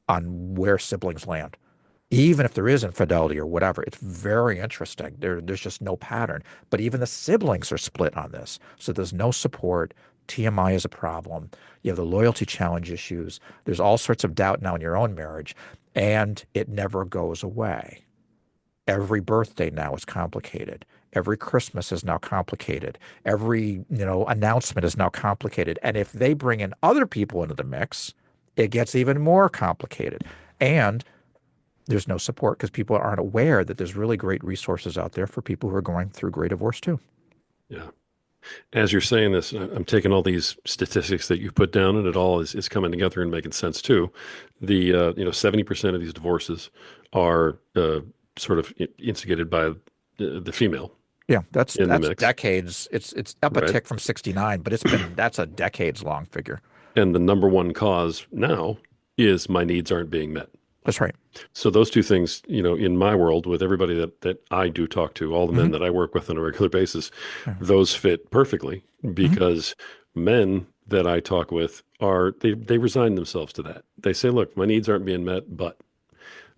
on where siblings land. Even if there is infidelity or whatever, it's very interesting. There's just no pattern. But even the siblings are split on this. So there's no support. TMI is a problem. You have the loyalty challenge issues. There's all sorts of doubt now in your own marriage, and it never goes away. Every birthday now is complicated. Every Christmas is now complicated. Every, announcement is now complicated. And if they bring in other people into the mix, it gets even more complicated. And there's no support because people aren't aware that there's really great resources out there for people who are going through great divorce too. Yeah. As you're saying this, I'm taking all these statistics that you put down, and it all is coming together and making sense too. 70% of these divorces are sort of instigated by the female Yeah, that's in the that's mix, decades. It's up a right? tick from 69, but that's a decades long figure. And the number one cause now is my needs aren't being met. That's right. So those two things, in my world, with everybody that I do talk to, all the men Hmm. that I work with on a regular basis, Yeah. those fit perfectly Hmm. because men that I talk with they resign themselves to that. They say, look, my needs aren't being met, but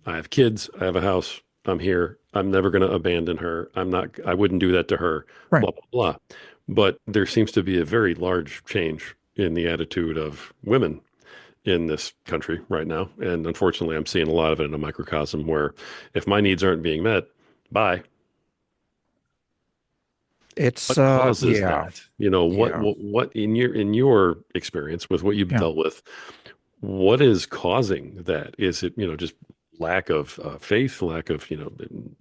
I have kids, I have a house, I'm here, I'm never going to abandon her. I wouldn't do that to her, Right. blah, blah, blah. But there seems to be a very large change in the attitude of women in this country right now. And unfortunately, I'm seeing a lot of it in a microcosm where if my needs aren't being met, bye. It's What causes yeah, that? yeah, What in your experience with what you've yeah. dealt with, what is causing that? Is it, just lack of faith, lack of,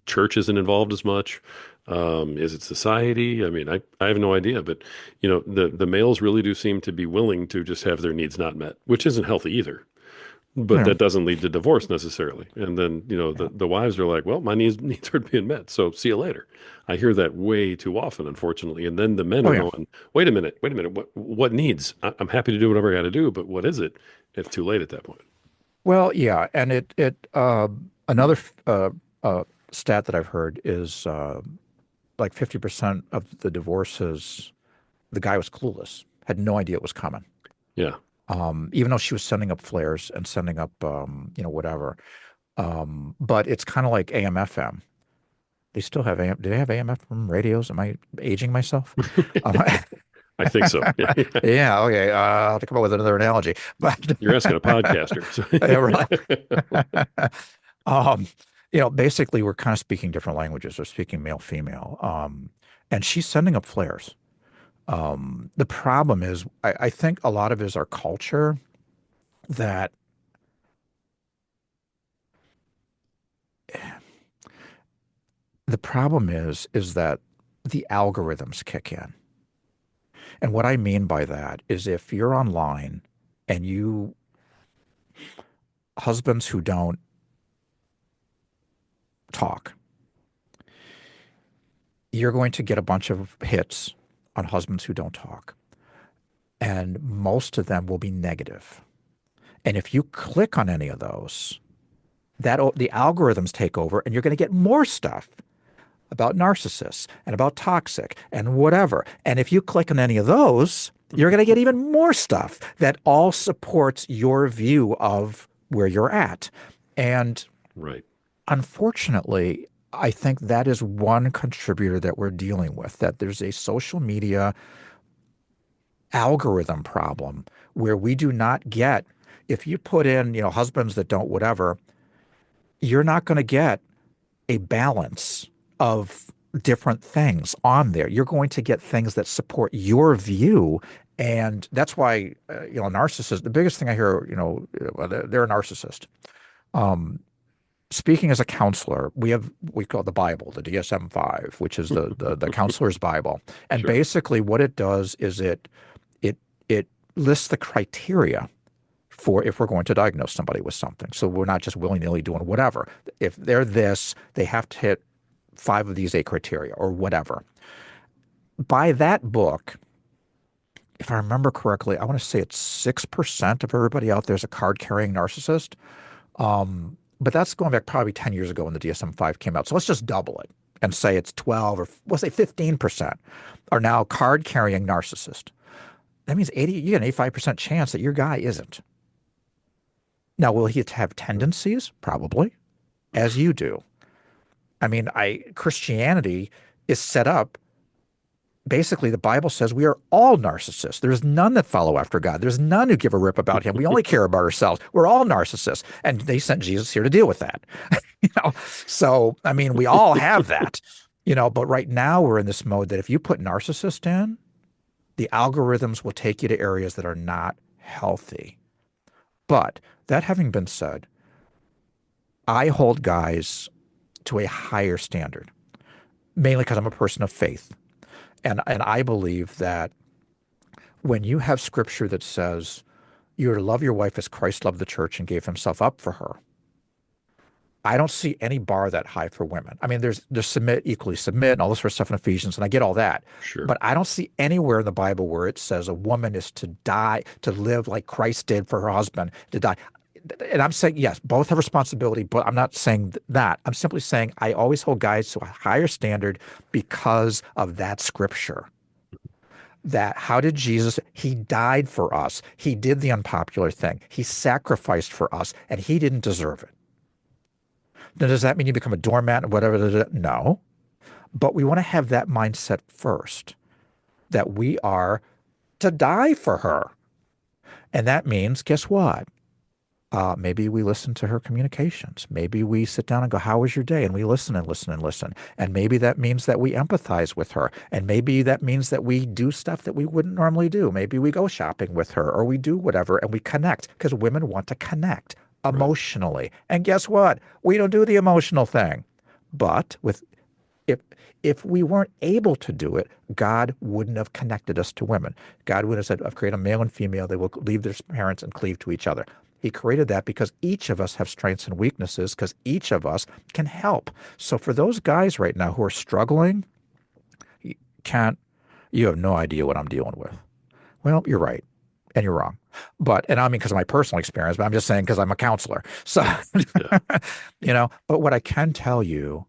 church isn't involved as much? Is it society? I mean, I have no idea, but the males really do seem to be willing to just have their needs not met, which isn't healthy either. But Yeah, that doesn't lead to divorce necessarily. And then, yeah. the wives are like, well, my needs aren't being met. So see you later. I hear that way too often, unfortunately. And then the men Oh are yeah. going, wait a minute. What needs? I'm happy to do whatever I got to do, but what is it? It's too late at that point. Well, yeah, and it another stat that I've heard is like 50% of the divorces, the guy was clueless, had no idea it was coming. Yeah. Even though she was sending up flares and sending up, whatever. But it's kind of like AM/FM. They still have AM. Do they have AM/FM radios? Am I aging myself? Um, I think so. yeah. Okay. I'll have to come up with another analogy. But You're asking a podcaster. yeah, right. Um, basically, we're kind of speaking different languages. We're speaking male, female. And she's sending up flares. The problem is, I think a lot of it is our culture that the problem is that the algorithms kick in. And what I mean by that is if you're online and you husbands who don't talk, you're going to get a bunch of hits on husbands who don't talk. And most of them will be negative. And if you click on any of those, the algorithms take over and you're going to get more stuff about narcissists and about toxic and whatever. And if you click on any of those, you're going to get even more stuff that all supports your view of where you're at. And Right. unfortunately, I think that is one contributor that we're dealing with, that there's a social media algorithm problem where we do not get, if you put in, husbands that don't whatever, you're not going to get a balance of different things on there. You're going to get things that support your view. And that's why, narcissists, the biggest thing I hear, they're a narcissist. Um, Speaking as a counselor, we call the Bible, the DSM-5, which is the counselor's Bible. And Sure. basically what it does is it lists the criteria for if we're going to diagnose somebody with something. So we're not just willy-nilly doing whatever. If they're this, they have to hit 5 of these 8 criteria or whatever. By that book, if I remember correctly, I want to say it's 6% of everybody out there is a card-carrying narcissist. Um, but that's going back probably 10 years ago when the DSM-5 came out. So let's just double it and say it's 12 or we'll say 15% are now card-carrying narcissist. That means you get an 85% chance that your guy isn't. Now, will he have tendencies? Probably, as you do. I mean, Christianity is set up. Basically, the Bible says we are all narcissists. There's none that follow after God. There's none who give a rip about him. We only care about ourselves. We're all narcissists. And they sent Jesus here to deal with that. you know, so I mean, we all have that, but right now we're in this mode that if you put narcissist in, the algorithms will take you to areas that are not healthy. But that having been said, I hold guys to a higher standard, mainly because I'm a person of faith. And I believe that when you have scripture that says you're to love your wife as Christ loved the church and gave himself up for her, I don't see any bar that high for women. I mean, there's equally submit, and all this sort of stuff in Ephesians, and I get all that. Sure. But I don't see anywhere in the Bible where it says a woman is to die, to live like Christ did for her husband, to die. And I'm saying, yes, both have responsibility, but I'm not saying that. I'm simply saying I always hold guys to a higher standard because of that scripture. That how did Jesus, he died for us. He did the unpopular thing. He sacrificed for us, and he didn't deserve it. Now, does that mean you become a doormat and whatever? No. But we want to have that mindset first, that we are to die for her. And that means, guess what? Maybe we listen to her communications. Maybe we sit down and go, how was your day? And we listen and listen and listen. And maybe that means that we empathize with her. And maybe that means that we do stuff that we wouldn't normally do. Maybe we go shopping with her or we do whatever and we connect because women want to connect emotionally. Right. And guess what? We don't do the emotional thing. But if we weren't able to do it, God wouldn't have connected us to women. God would have said, I've created a male and female. They will leave their parents and cleave to each other. He created that because each of us have strengths and weaknesses, because each of us can help. So for those guys right now who are struggling, you have no idea what I'm dealing with. Well, you're right. And you're wrong. And I mean, because of my personal experience, but I'm just saying because I'm a counselor. So, but what I can tell you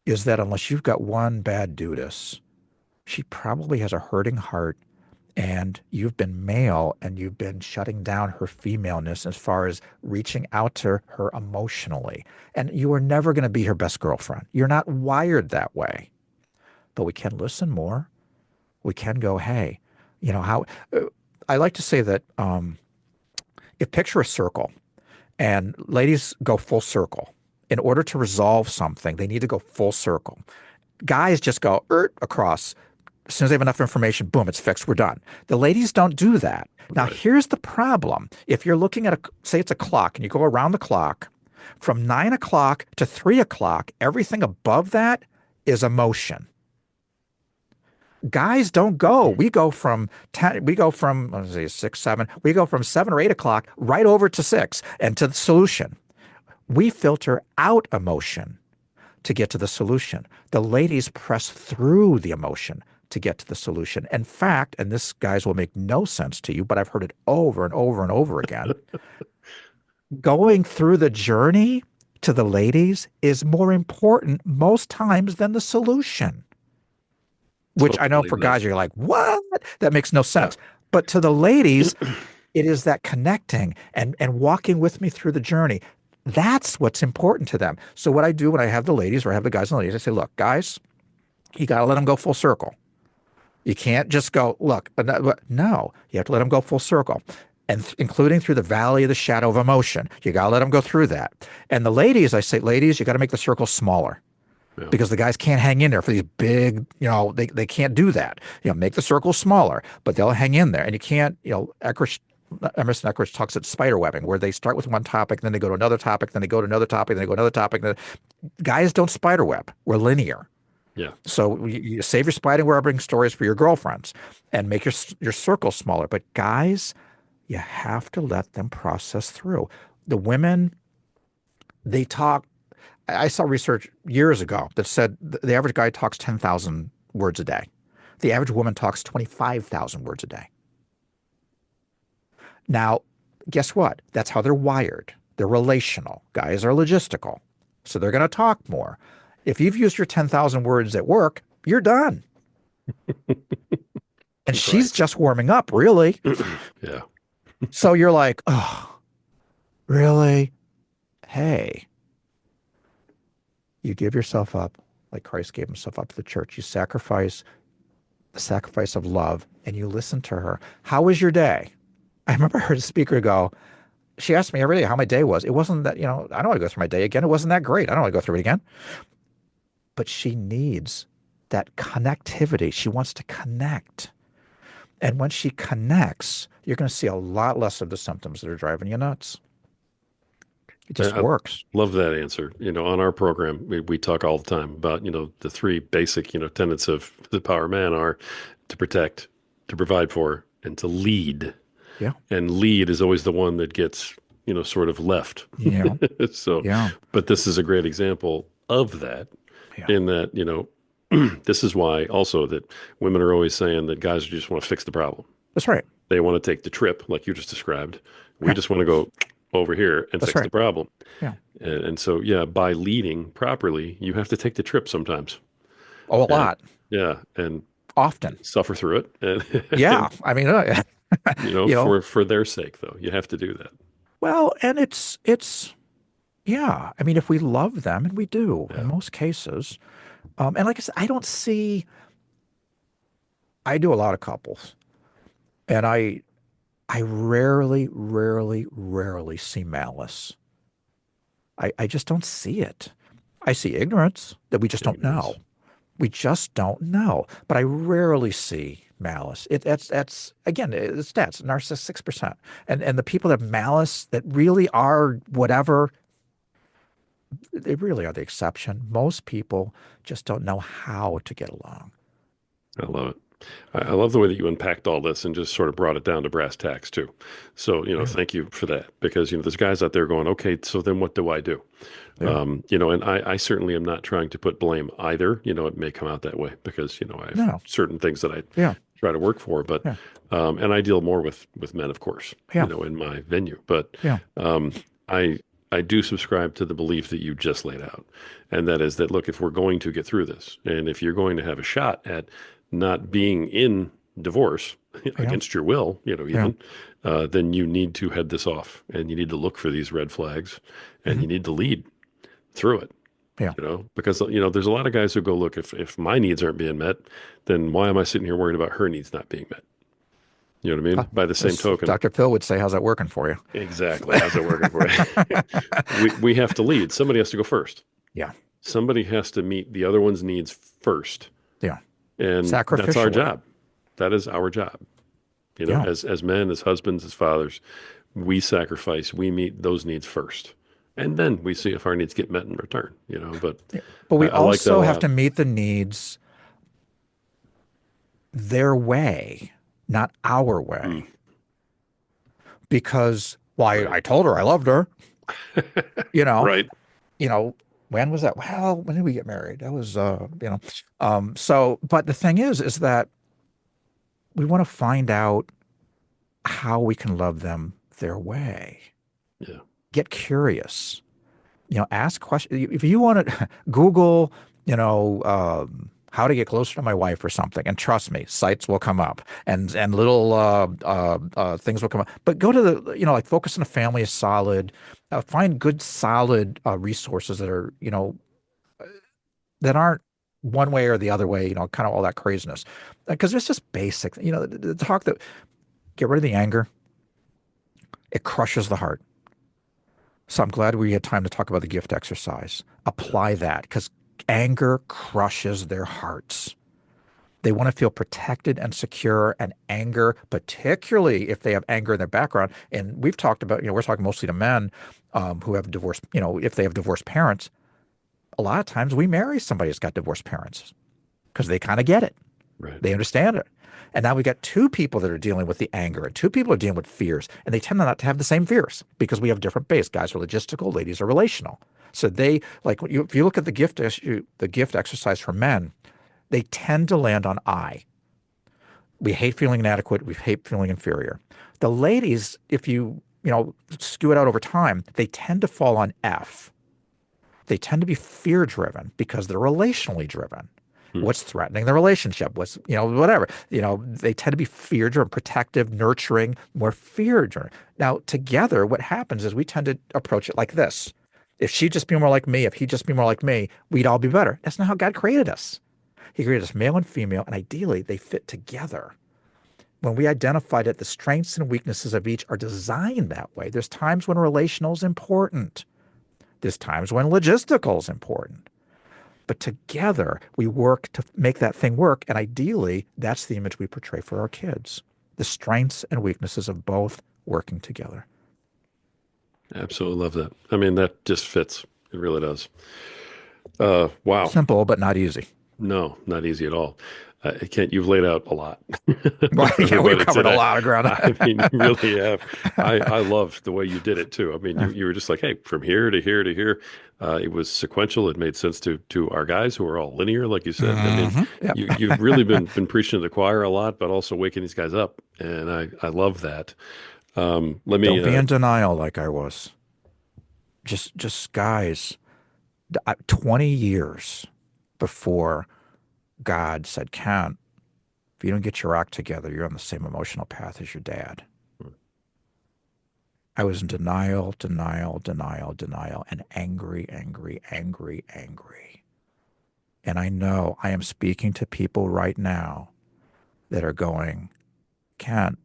is that unless you've got one bad dudess, she probably has a hurting heart. And you've been male and you've been shutting down her femaleness as far as reaching out to her emotionally. And you are never going to be her best girlfriend. You're not wired that way. But we can listen more. We can go, hey, how I like to say that if picture a circle and ladies go full circle. In order to resolve something, they need to go full circle. Guys just go across. As soon as they have enough information, boom, it's fixed. We're done. The ladies don't do that. Now, Here's the problem. If you're looking at say it's a clock and you go around the clock from 9 o'clock to 3 o'clock, everything above that is emotion. Guys don't go. We go from 10, we go from, let's see, 6, 7, we go from 7 or 8 o'clock right over to 6 and to the solution. We filter out emotion to get to the solution. The ladies press through the emotion to get to the solution. In fact, and this, guys, will make no sense to you, but I've heard it over and over and over again, going through the journey to the ladies is more important most times than the solution. Which I know for guys, you're like, what? That makes no sense. Yeah. But to the ladies, it is that connecting and walking with me through the journey. That's what's important to them. So what I do when I have the ladies or I have the guys and the ladies, I say, look, guys, you got to let them go full circle. You can't just go, look, no, you have to let them go full circle. And including through the valley of the shadow of emotion. You got to let them go through that. And the ladies, I say, ladies, you got to make the circle smaller. Yeah. Because the guys can't hang in there for these big, they can't do that. Make the circle smaller, but they'll hang in there. And you can't, Emerson Eckert talks at spider webbing, where they start with one topic, then they go to another topic, then they go to another topic, then they go to another topic. Guys don't spider web. We're linear. Yeah. So you save your spider webbing stories for your girlfriends and make your circle smaller. But guys, you have to let them process through. The women, they talk. I saw research years ago that said the average guy talks 10,000 words a day. The average woman talks 25,000 words a day. Now, guess what? That's how they're wired. They're relational. Guys are logistical. So they're going to talk more. If you've used your 10,000 words at work, you're done. And she's Right. just warming up, really. Yeah. So you're like, oh, really? Hey, you give yourself up like Christ gave himself up to the church. You sacrifice the sacrifice of love and you listen to her. How was your day? I remember I heard a speaker go, she asked me every day how my day was. It wasn't that, I don't want to go through my day again. It wasn't that great. I don't want to go through it again. But she needs that connectivity. She wants to connect. And when she connects, you're going to see a lot less of the symptoms that are driving you nuts. It just I works. love that answer. On our program, we talk all the time about, the three basic, tenets of the power man are to protect, to provide for, and to lead. Yeah. And lead is always the one that gets, sort of left. Yeah. So, Yeah. but this is a great example of that, Yeah. in that, this is why also that women are always saying that guys just want to fix the problem. That's right. They want to take the trip, like you just described. We Yeah. just want to go over here and That's fix the right. problem. Yeah. And so, yeah, by leading properly, you have to take the trip sometimes. Oh, a And lot. yeah, and Often. suffer through it. Yeah. And, I mean, you know, for their sake, though, you have to do that. well, and yeah. I mean, if we love them, and we do in Yeah. most cases, and like I said, I do a lot of couples, and I rarely, rarely, rarely see malice. I just don't see it. I see ignorance that we just don't know. Ignorance. We just don't know. But I rarely see malice. That's again, the stats, narcissists 6%. And the people that have malice that really are whatever, they really are the exception. Most people just don't know how to get along. I love it. I love the way that you unpacked all this and just sort of brought it down to brass tacks too. So, Yeah. thank you for that because, there's guys out there going, okay, so then what do I do? Yeah. And I certainly am not trying to put blame either. It may come out that way because, I have No. certain things that I Yeah. try to work for, but, Yeah. and I deal more with men, of course, Yeah. in my venue, but, Yeah. um, I do subscribe to the belief that you just laid out. And that is that, look, if we're going to get through this and if you're going to have a shot at not being in divorce Yeah. against your will, Yeah. even, then you need to head this off and you need to look for these red flags and Hmm. you need to lead through it, Yeah. because, there's a lot of guys who go, look, if my needs aren't being met, then why am I sitting here worried about her needs not being met? You know what I mean? By the same As token, Dr. Phil would say, how's that working for you? exactly. How's it working for you? We have to lead. Somebody has to go first. Yeah. Somebody has to meet the other one's needs first. Yeah. And that's our Sacrificially. job. That is our job. Yeah. As men, as husbands, as fathers, we sacrifice, we meet those needs first. And then we see if our needs get met in return, but Yeah. But I, we I like that a also have lot. to meet the needs their way, not our way. Mm, Because, well, right. I told her I loved her, you know, Right. you know, when was that? Well, when did we get married? That was, so, but the thing is that we want to find out how we can love them their way. Yeah. Get curious, ask questions. If you want to Google, how to get closer to my wife or something, and trust me, sites will come up and little things will come up. But go to the, like Focus on the Family is solid. Find good, solid resources that are, that aren't one way or the other way, kind of all that craziness. Because it's just basic, the talk that get rid of the anger. It crushes the heart. So I'm glad we had time to talk about the gift exercise. Yeah. Apply that because anger crushes their hearts. They want to feel protected and secure, and anger, particularly if they have anger in their background. And we've talked about, we're talking mostly to men who have divorced, if they have divorced parents. A lot of times we marry somebody who's got divorced parents because they kind of get it. Right. They understand it. And now we got two people that are dealing with the anger and two people are dealing with fears. And they tend not to have the same fears because we have different base. Guys are logistical, ladies are relational. So they, like, if you look at the gift exercise for men, they tend to land on I. We hate feeling inadequate. We hate feeling inferior. The ladies, if you skew it out over time, they tend to fall on F. They tend to be fear driven because they're relationally driven. Hmm. What's threatening the relationship? Whatever. They tend to be fear driven, protective, nurturing, more fear driven. Now, together, what happens is we tend to approach it like this. If she'd just be more like me, if he'd just be more like me, we'd all be better. That's not how God created us. He created us male and female, and ideally, they fit together. When we identified that the strengths and weaknesses of each are designed that way, there's times when relational is important. There's times when logistical is important. But together, we work to make that thing work. And ideally, that's the image we portray for our kids. The strengths and weaknesses of both working together. Absolutely love that. I mean, that just fits. It really does. Wow. Simple, but not easy. No, not easy at all. Kent, you've laid out a lot Well, for yeah, we've everybody covered a today. lot of ground. I mean, you really have. I love the way you did it too. I mean, you were just like, hey, from here to here to here. It was sequential. It made sense to our guys who are all linear, like you said. I mean, Yep. you've really been preaching to the choir a lot, but also waking these guys up, and I love that. Let me Don't be in denial like I was. Just guys, 20 years before God said, Ken, if you don't get your act together, you're on the same emotional path as your dad. I was in denial, denial, denial, denial, and angry, angry, angry, angry. And I know I am speaking to people right now that are going, Ken,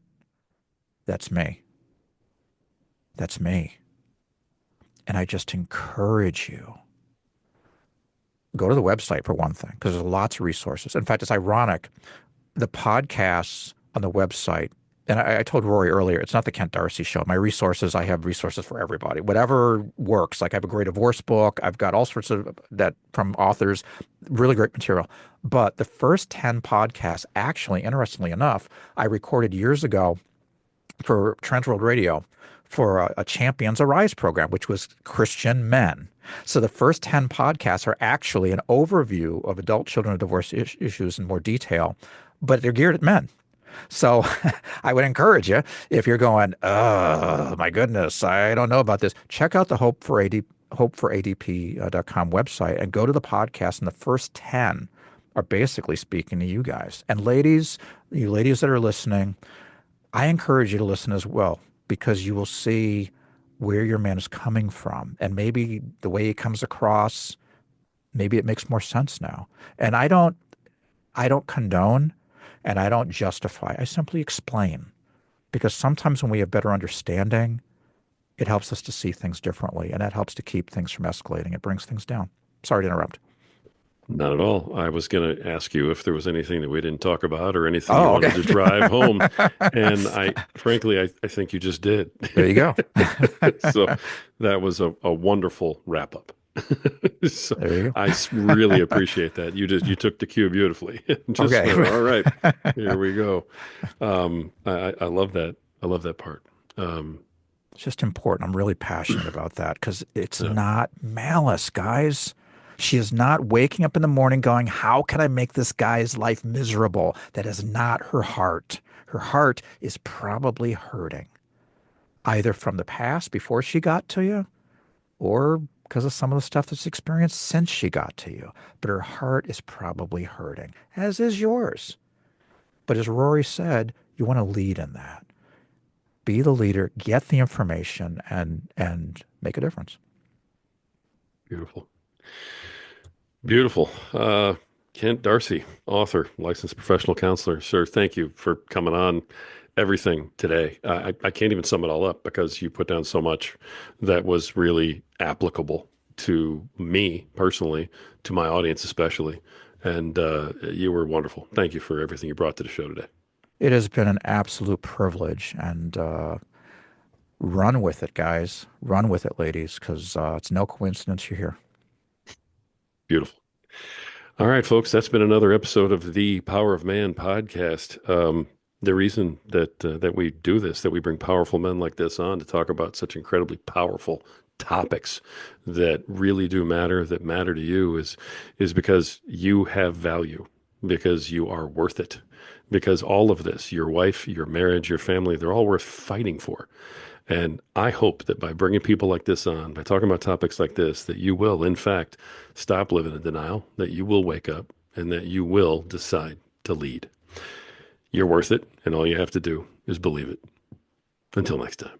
that's me. That's me. And I just encourage you. Go to the website for one thing, because there's lots of resources. In fact, it's ironic. The podcasts on the website, and I told Rory earlier, it's not the Kent Darcy show. My resources, I have resources for everybody. Whatever works. Like I have a great divorce book. I've got all sorts of that from authors, really great material. But the first 10 podcasts, actually, interestingly enough, I recorded years ago for Transworld Radio for a Champions Arise program, which was Christian men. So the first 10 podcasts are actually an overview of adult children of divorce issues in more detail, but they're geared at men. So I would encourage you, if you're going, oh, my goodness, I don't know about this, check out the hopeforadp.com website and go to the podcast, and the first 10 are basically speaking to you guys. And ladies, you ladies that are listening, I encourage you to listen as well, because you will see where your man is coming from. And maybe the way he comes across, maybe it makes more sense now. And I don't condone and I don't justify. I simply explain. Because sometimes when we have better understanding, it helps us to see things differently. And that helps to keep things from escalating. It brings things down. Sorry to interrupt. Not at all. I was going to ask you if there was anything that we didn't talk about or anything you Oh, wanted to drive home. okay. And frankly, I think you just did. There you go. So that was a wonderful wrap up. So There you I go. really appreciate that. You took the cue beautifully. Just Okay. went, all right, here we go. I love that. I love that part. Um, It's just important. I'm really passionate about that because it's yeah, not malice, guys. She is not waking up in the morning going, how can I make this guy's life miserable? That is not her heart. Her heart is probably hurting, either from the past before she got to you or because of some of the stuff that's experienced since she got to you. But her heart is probably hurting, as is yours. But as Rory said, you want to lead in that. Be the leader, get the information, and make a difference. beautiful. Beautiful. Kent Darcy, author, licensed professional counselor. Sir, thank you for coming on everything today. I can't even sum it all up because you put down so much that was really applicable to me personally, to my audience especially. And you were wonderful. Thank you for everything you brought to the show today. It has been an absolute privilege, and run with it, guys. Run with it, ladies, because it's no coincidence you're here. Beautiful. All right, folks, that's been another episode of the Power of Man podcast. The reason that we do this, that we bring powerful men like this on to talk about such incredibly powerful topics that really do matter, that matter to you, is because you have value, because you are worth it, because all of this, your wife, your marriage, your family, they're all worth fighting for. And I hope that by bringing people like this on, by talking about topics like this, that you will, in fact, stop living in denial, that you will wake up, and that you will decide to lead. You're worth it, and all you have to do is believe it. Until next time.